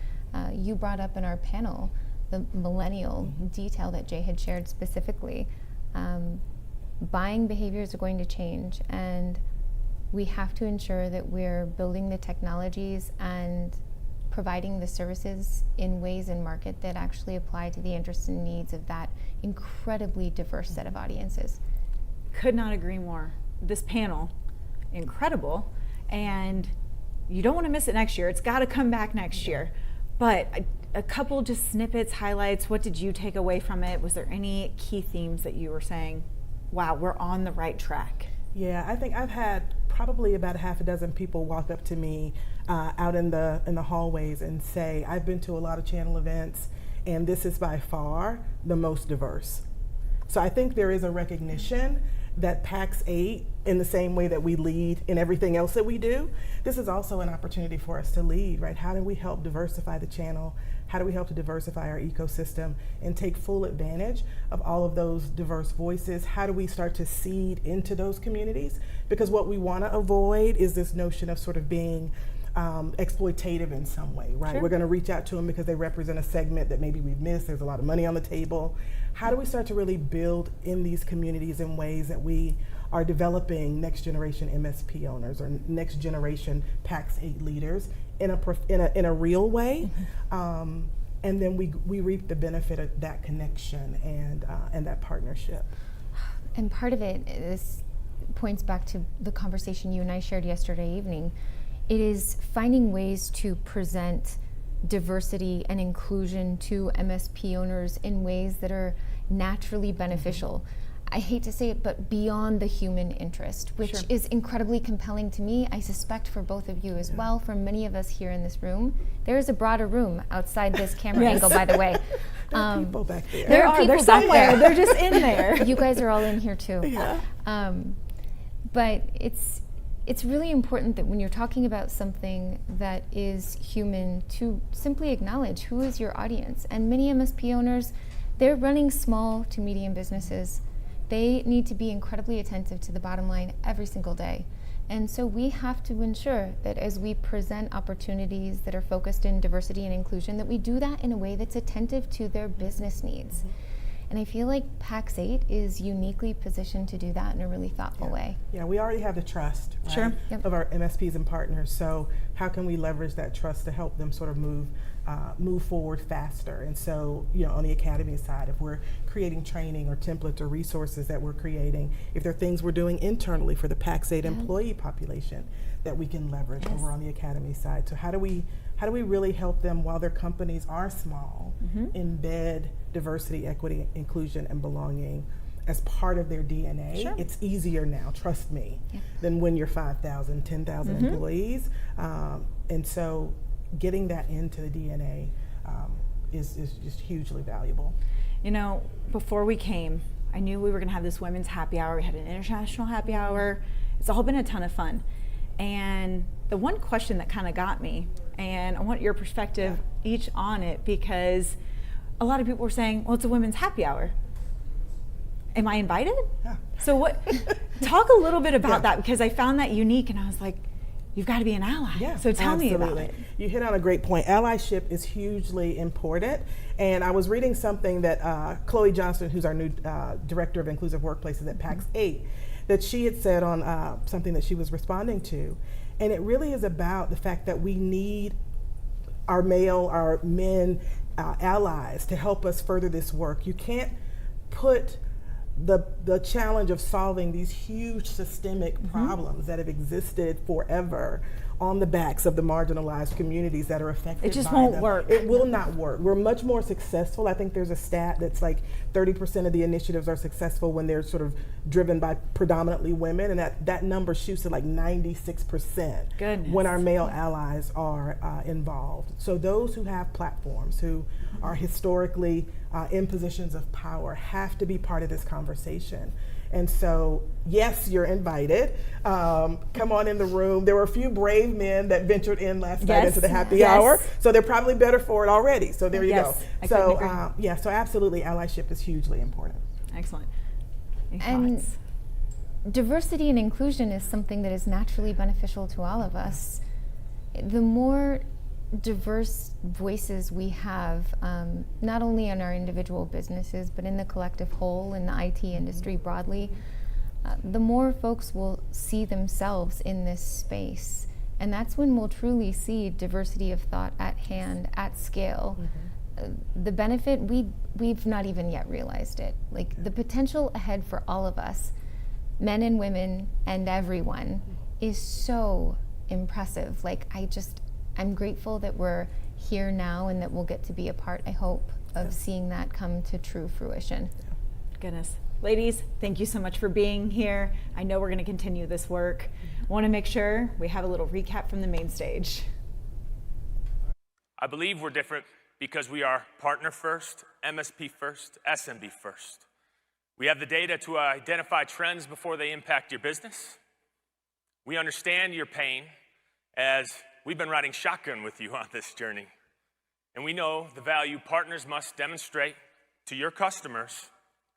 You brought up in our panel the millennial detail that Jay had shared specifically. Buying behaviors are going to change, and we have to ensure that we're building the technologies and providing the services in ways in market that actually apply to the interests and needs of that incredibly diverse set of audiences. Could not agree more. This panel, incredible, and you don't want to miss it next year. It's got to come back next year. But a couple just snippets, highlights, what did you take away from it? Was there any key themes that you were saying, wow, we're on the right track? Yeah, I think I've had probably about 6 people walk up to me out in the hallways and say, I've been to a lot of channel events, and this is by far the most diverse. So I think there is a recognition that Pax8, in the same way that we lead in everything else that we do, this is also an opportunity for us to lead, right? How do we help diversify the channel? How do we help to diversify our ecosystem and take full advantage of all of those diverse voices? How do we start to seed into those communities? Because what we want to avoid is this notion of sort of being exploitative in some way, right? Sure. We're going to reach out to them because they represent a segment that maybe we've missed. There's a lot of money on the table. How do we start to really build in these communities in ways that we are developing next generation MSP owners or next generation Pax8 leaders in a real way? And then we reap the benefit of that connection and that partnership. And part of it is points back to the conversation you and I shared yesterday evening. It is finding ways to present diversity and inclusion to MSP owners in ways that are naturally beneficial. I hate to say it, but beyond the human interest, which Sure. is incredibly compelling to me. I suspect for both of you as well, for many of us here in this room. There is a broader room outside this camera Yes. angle, by the way. There are people back there. There are people they're back somewhere. there. They're just in there. You guys are all in here too. Yeah. But it's really important that when you're talking about something that is human, to simply acknowledge who is your audience. And many MSP owners, they're running small to medium businesses. They need to be incredibly attentive to the bottom line every single day. And so we have to ensure that as we present opportunities that are focused in diversity and inclusion, that we do that in a way that's attentive to their business needs. And I feel like Pax8 is uniquely positioned to do that in a really thoughtful way. Yeah, we already have the trust, right, Sure. Yep. of our MSPs and partners. So how can we leverage that trust to help them sort of move forward faster? And so, on the academy side, if we're creating training or templates or resources that we're creating, if there are things we're doing internally for the Pax8 employee population that we can leverage over on the academy side. So how do we really help them while their companies are small, embed diversity, equity, inclusion, and belonging as part of their DNA? Sure. It's easier now, trust me, than when you're 5,000, 10,000 employees. And so getting that into the DNA is just hugely valuable. Before we came, I knew we were going to have this women's happy hour. We had an international happy hour. It's all been a ton of fun. And the one question that kind of got me, and I want your perspective each on it, because a lot of people were saying, well, it's a women's happy hour. Am I invited? Yeah. So talk a little bit about that, because I found that unique and I was like, you've got to be an ally. Yeah, so tell me about it. You hit on a great point. Allyship is hugely important. And I was reading something that Chloe Johnson, who's our new Director of Inclusive Workplaces at Pax8, that she had said on something that she was responding to. And it really is about the fact that we need our men allies to help us further this work. You can't put the challenge of solving these huge systemic problems that have existed forever on the backs of the marginalized communities that are affected. It just by won't them. work. It will not work. We're much more successful. I think there's a stat that's like 30% of the initiatives are successful when they're sort of driven by predominantly women, and that number shoots to like 96% Goodness. when our male allies are involved. So those who have platforms, who are historically in positions of power, have to be part of this conversation. And so, yes, you're invited. Come on in the room. There were a few brave men that ventured in last night into the happy hour, so they're probably better for it already. So there you go. I couldn't agree. So absolutely, allyship is hugely important. Excellent. Any And thoughts? diversity and inclusion is something that is naturally beneficial to all of us. The more diverse voices we have, not only in our individual businesses, but in the collective whole, in the IT industry broadly, the more folks will see themselves in this space. And that's when we'll truly see diversity of thought at hand, at scale. The benefit, we've not even yet realized it. Like the potential ahead for all of us, men and women and everyone, is so impressive. Like I'm grateful that we're here now and that we'll get to be a part, I hope, of seeing that come to true fruition. Goodness. Ladies, thank you so much for being here. I know we're going to continue this work. I want to make sure we have a little recap from the main stage. I believe we're different because we are partner first, MSP first, SMB first. We have the data to identify trends before they impact your business. We understand your pain as we've been riding shotgun with you on this journey. And we know the value partners must demonstrate to your customers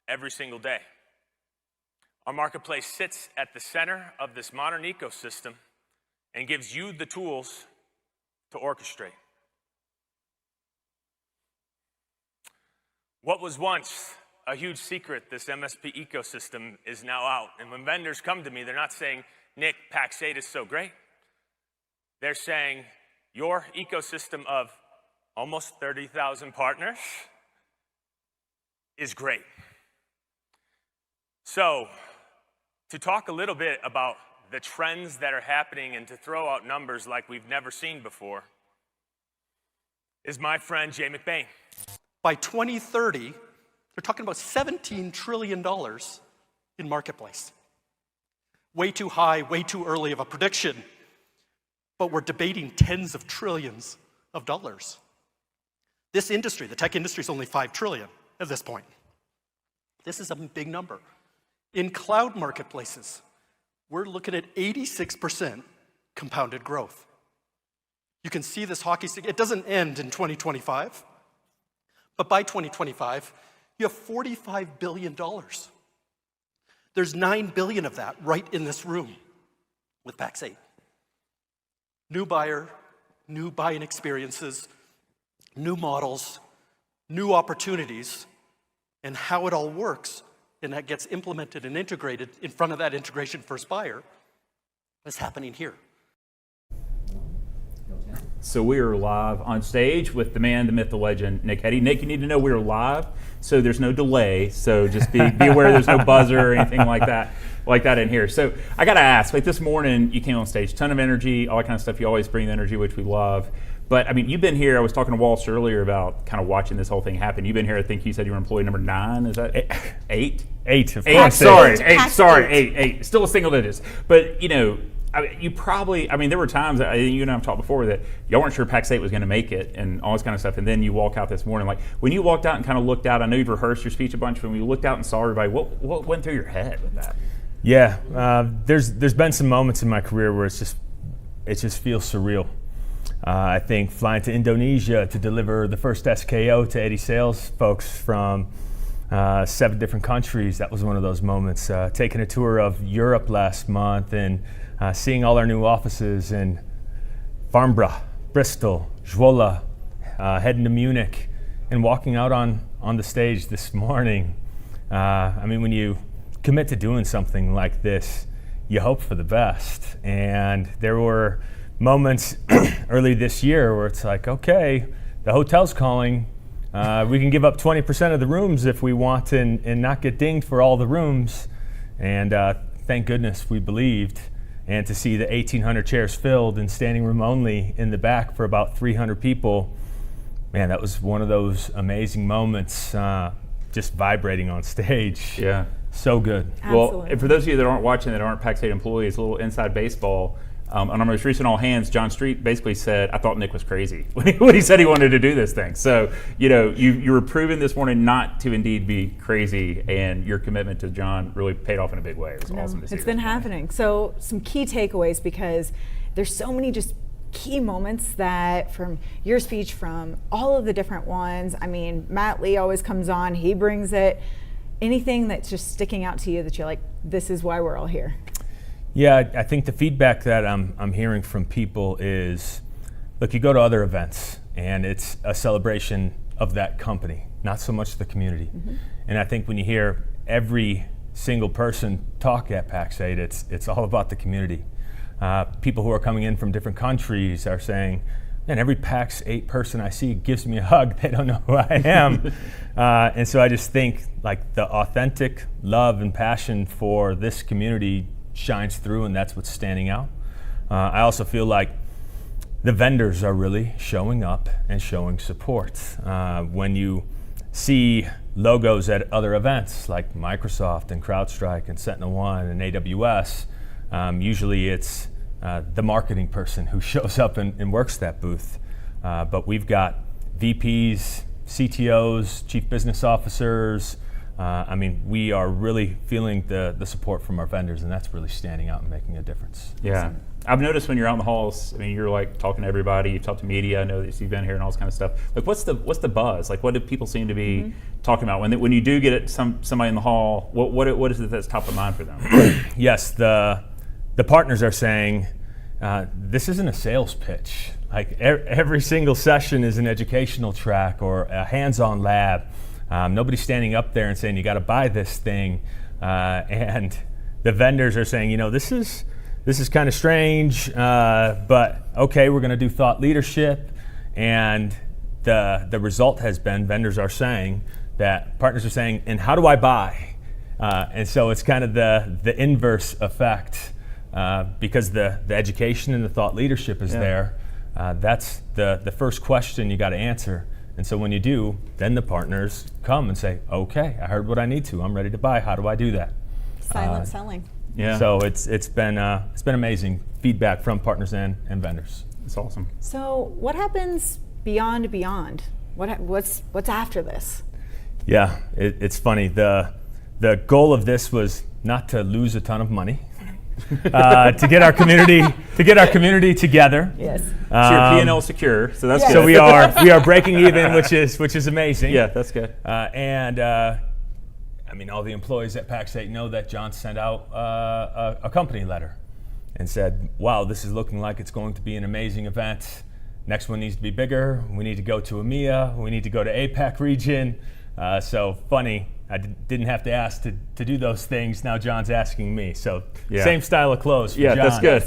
every single day. Our marketplace sits at the center of this modern ecosystem and gives you the tools to orchestrate. What was once a huge secret, this MSP ecosystem, is now out. And when vendors come to me, they're not saying, Nick, Pax8 is so great. They're saying, your ecosystem of almost 30,000 partners is great. So, to talk a little bit about the trends that are happening and to throw out numbers like we've never seen before is my friend Jay McBain. By 2030, they're talking about $17 trillion in marketplace. Way too high, way too early of a prediction, but we're debating tens of trillions of dollars. This industry, the tech industry, is only $5 trillion at this point. This is a big number. In cloud marketplaces, we're looking at 86% compounded growth. You can see this hockey stick. It doesn't end in 2025, but by 2025, you have $45 billion. There's $9 billion of that right in this room with Pax8. New buyer, new buying experiences, new models, new opportunities, and how it all works and that gets implemented and integrated in front of that integration first buyer is happening here. So we are live on stage with the man, the myth, the legend, Nick Heddy. Nick, you need to know we are live, so there's no delay. So just be aware there's no buzzer or anything like that in here. So I got to ask, like this morning, you came on stage, ton of energy, all that kind of stuff. You always bring the energy, which we love. But I mean, you've been here. I was talking to Walsh earlier about kind of watching this whole thing happen. You've been here. I think you said you were employee number 9. Is that 8? 8, of course. Sorry, 8. Sorry, 8. Still a single digits. But you know, you probably. I mean, there were times that you and I have talked before that y'all weren't sure Pax8 was going to make it and all this kind of stuff. And then you walk out this morning, like when you walked out and kind of looked out. I know you've rehearsed your speech a bunch. When you looked out and saw everybody, what went through your head with that? Yeah, there's been some moments in my career where it just feels surreal. I think flying to Indonesia to deliver the first SKO to 80 sales folks from 7 different countries, that was one of those moments. Taking a tour of Europe last month and seeing all our new offices in Fehrenbach, Bristol, Zwolle, heading to Munich, and walking out on the stage this morning. I mean, when you commit to doing something like this, you hope for the best. And there were moments early this year where it's like, okay, the hotel's calling. We can give up 20% of the rooms if we want and not get dinged for all the rooms. And thank goodness we believed. And to see the 1,800 chairs filled and standing room only in the back for about 300 people, man, that was one of those amazing moments, just vibrating on stage. Yeah. So good. Absolutely. Well, and for those of you that aren't watching that aren't Pax8 employees, a little inside baseball. On our most recent All Hands, John Street basically said, I thought Nick was crazy when he said he wanted to do this thing. So, you know, you were proven this morning not to indeed be crazy, and your commitment to John really paid off in a big way. It was awesome to see. It's been happening. So some key takeaways, because there's so many just key moments that from your speech, from all of the different ones. I mean, Matt Lee always comes on, he brings it. Anything that's just sticking out to you that you're like, this is why we're all here? Yeah, I think the feedback that I'm hearing from people is, look, you go to other events and it's a celebration of that company, not so much the community. Mm-hmm. And I think when you hear every single person talk at Pax8, it's all about the community. People who are coming in from different countries are saying, man, every Pax8 person I see gives me a hug. They don't know who I am. And so I just think like the authentic love and passion for this community shines through, and that's what's standing out. I also feel like the vendors are really showing up and showing support. When you see logos at other events like Microsoft and CrowdStrike and SentinelOne and AWS, usually it's the marketing person who shows up and works that booth. But we've got VPs, CTOs, chief business officers, I mean, we are really feeling the support from our vendors, and that's really standing out and making a difference. Yeah. I've noticed when you're out in the halls, I mean, you're like talking to everybody, you've talked to media, I know that you've been here and all this kind of stuff. Like, what's the buzz? Like, what do people seem to be talking about? When you do get somebody in the hall, what is it that's top of mind for them? Yes, the partners are saying, this isn't a sales pitch. Like, every single session is an educational track or a hands-on lab. Nobody's standing up there and saying, you got to buy this thing. And the vendors are saying, this is kind of strange, but okay, we're going to do thought leadership. And the result has been vendors are saying that partners are saying, and how do I buy? And so it's kind of the inverse effect because the education and the thought leadership is there. That's the first question you got to answer. And so when you do, then the partners come and say, okay, I heard what I need to. I'm ready to buy. How do I do that? Silent selling. Yeah. So it's been amazing feedback from partners and vendors. It's awesome. So what happens beyond? What's after this? Yeah, it's funny. The goal of this was not to lose a ton of money. To get our community together. Yes. So your P&L secure, so that's good. So we are breaking even, which is amazing. Yeah, that's good. I mean, all the employees at Pax8 know that John sent out a company letter and said, wow, this is looking like it's going to be an amazing event. Next one needs to be bigger. We need to go to EMEA. We need to go to APAC region. So funny, I didn't have to ask to do those things. Now John's asking me. So same style of clothes for John. That's good.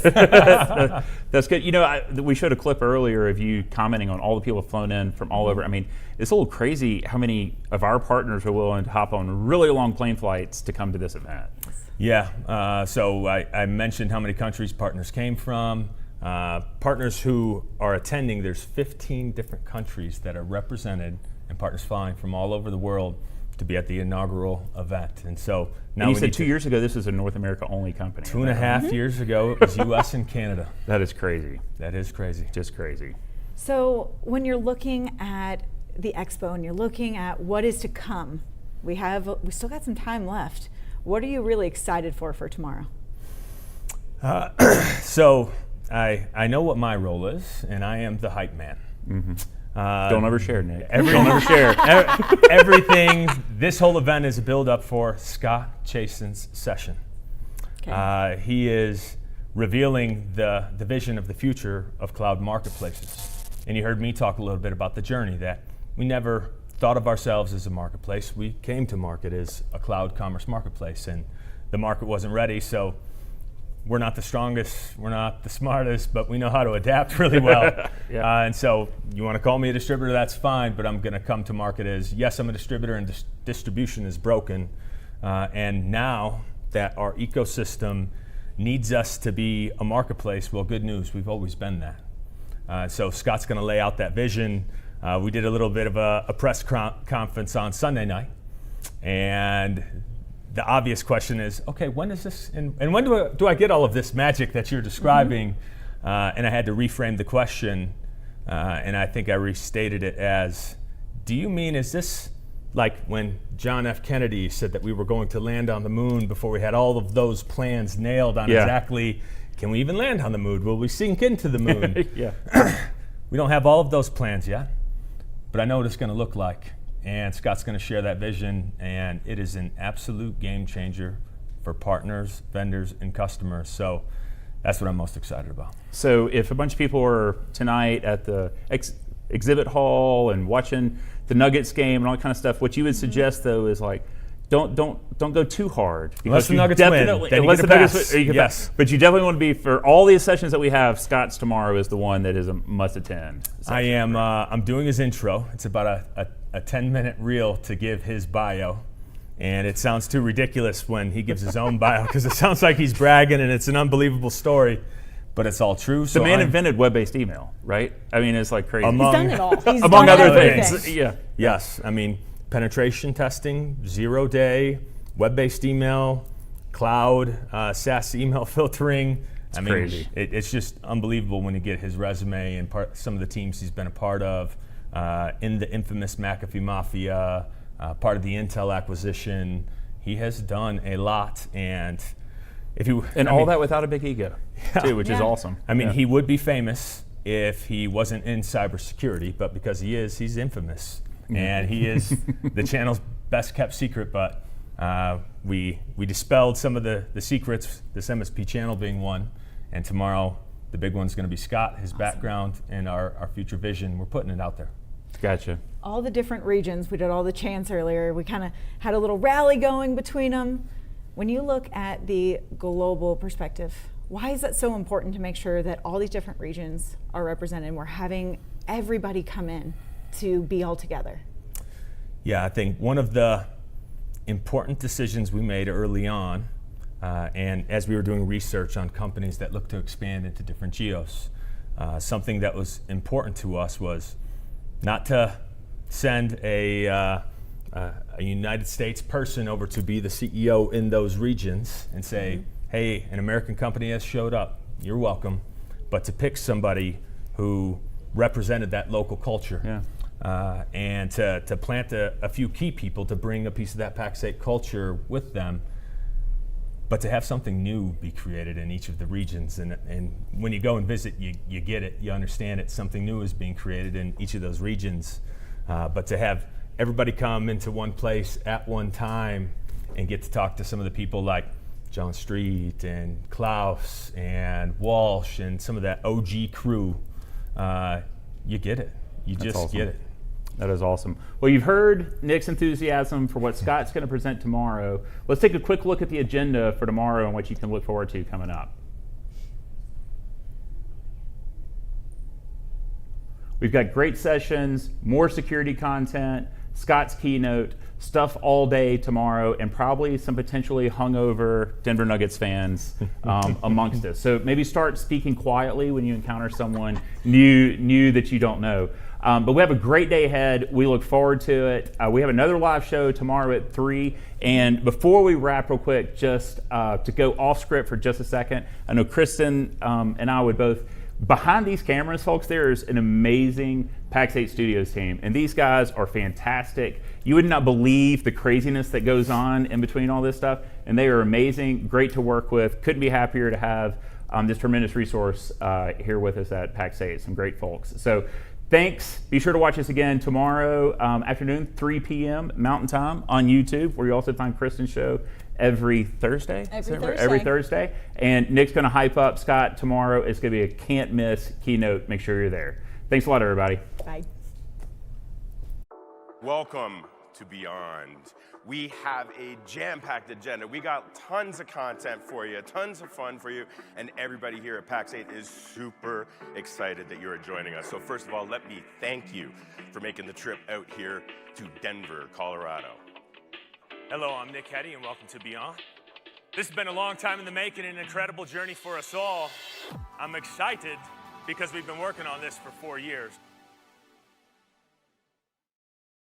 That's good. We showed a clip earlier of you commenting on all the people who've flown in from all over. I mean, it's a little crazy how many of our partners are willing to hop on really long plane flights to come to this event. Yeah, so I mentioned how many countries partners came from. Partners who are attending, there's 15 different countries that are represented and partners flying from all over the world to be at the inaugural event. And so now you said 2 years ago this was a North America only company. 2.5 years ago it was US and Canada. That is crazy. That is crazy. Just crazy. So when you're looking at the expo and you're looking at what is to come, we still got some time left. What are you really excited for tomorrow? So I know what my role is, and I am the hype man. Mm-hmm. Don't ever share, Nick. Don't ever share. Everything, this whole event is a build-up for Scott Chasen's session. Okay. He is revealing the vision of the future of cloud marketplaces. And you heard me talk a little bit about the journey that we never thought of ourselves as a marketplace. We came to market as a cloud commerce marketplace, and the market wasn't ready, so we're not the strongest, we're not the smartest, but we know how to adapt really well. And so you want to call me a distributor, that's fine, but I'm going to come to market as, yes, I'm a distributor and distribution is broken. And now that our ecosystem needs us to be a marketplace, well, good news, we've always been that. So Scott's going to lay out that vision. We did a little bit of a press conference on Sunday night, and the obvious question is, okay, when is this, and when do I get all of this magic that you're describing? And I had to reframe the question, and I think I restated it as, do you mean, is this like when John F. Kennedy said that we were going to land on the moon before we had all of those plans nailed on exactly, can we even land on the moon? Will we sink into the moon? We don't have all of those plans yet, but I know what it's going to look like. And Scott's going to share that vision, and it is an absolute game changer for partners, vendors, and customers. So that's what I'm most excited about. So if a bunch of people are tonight at the exhibit hall and watching the Nuggets game and all that kind of stuff, what you would suggest though is like, don't go too hard. Unless the Nuggets win, then you get a pass. Yes. But you definitely want to be, for all these sessions that we have, Scott's tomorrow is the one that is a must attend. I am. I'm doing his intro. It's about a 10-minute reel to give his bio. And it sounds too ridiculous when he gives his own bio because it sounds like he's bragging and it's an unbelievable story. But it's all true. The man invented web-based email, right? I mean, it's like crazy. He's done it all. Among other things. Yeah. Yes. I mean, penetration testing, 0-day, web-based email, cloud, SaaS email filtering. It's crazy. It's just unbelievable when you get his resume and some of the teams he's been a part of in the infamous McAfee Mafia, part of the Intel acquisition. He has done a lot, and that without a big ego, too, which is awesome. I mean, he would be famous if he wasn't in cybersecurity, but because he is, he's infamous, and he is the channel's best kept secret. But we dispelled some of the secrets, this MSP channel being one, and tomorrow the big one's going to be Scott, his background, and our future vision. We're putting it out there. Gotcha. All the different regions, we did all the chants earlier. We kind of had a little rally going between them. When you look at the global perspective, why is that so important to make sure that all these different regions are represented? We're having everybody come in to be all together. Yeah, I think one of the important decisions we made early on, and as we were doing research on companies that look to expand into different geos, something that was important to us was not to send a United States person over to be the CEO in those regions and say, hey, an American company has showed up, you're welcome, but to pick somebody who represented that local culture. And to plant a few key people to bring a piece of that Pax8 culture with them, but to have something new be created in each of the regions. And when you go and visit, you get it, you understand it, something new is being created in each of those regions. But to have everybody come into one place at one time and get to talk to some of the people like John Street and Klaus and Walsh and some of that OG crew, you get it. You That's just awesome. get it. That is awesome. Well, you've heard Nick's enthusiasm for what Scott's going to present tomorrow. Let's take a quick look at the agenda for tomorrow and what you can look forward to coming up. We've got great sessions, more security content, Scott's keynote, stuff all day tomorrow, and probably some potentially hungover Denver Nuggets fans amongst us. So maybe start speaking quietly when you encounter someone new that you don't know. But we have a great day ahead. We look forward to it. We have another live show tomorrow at 3. And before we wrap real quick, just to go off script for just a second, I know Kristen and I would both, behind these cameras, folks, there's an amazing Pax8 Studios team. And these guys are fantastic. You would not believe the craziness that goes on in between all this stuff. And they are amazing, great to work with. Couldn't be happier to have this tremendous resource here with us at Pax8. Some great folks. So thanks. Be sure to watch us again tomorrow afternoon, 3 p.m. Mountain Time on YouTube, where you also find Kristen's show every Thursday. Every Thursday. And Nick's going to hype up Scott tomorrow. It's going to be a can't miss keynote. Make sure you're there. Thanks a lot, everybody. Bye. Welcome to Beyond. We have a jam-packed agenda. We got tons of content for you, tons of fun for you, and everybody here at Pax8 is super excited that you're joining us. So first of all, let me thank you for making the trip out here to Denver, Colorado. Hello, I'm Nick Heddy, and welcome to Beyond. This has been a long time in the making, an incredible journey for us all. I'm excited because we've been working on this for 4 years.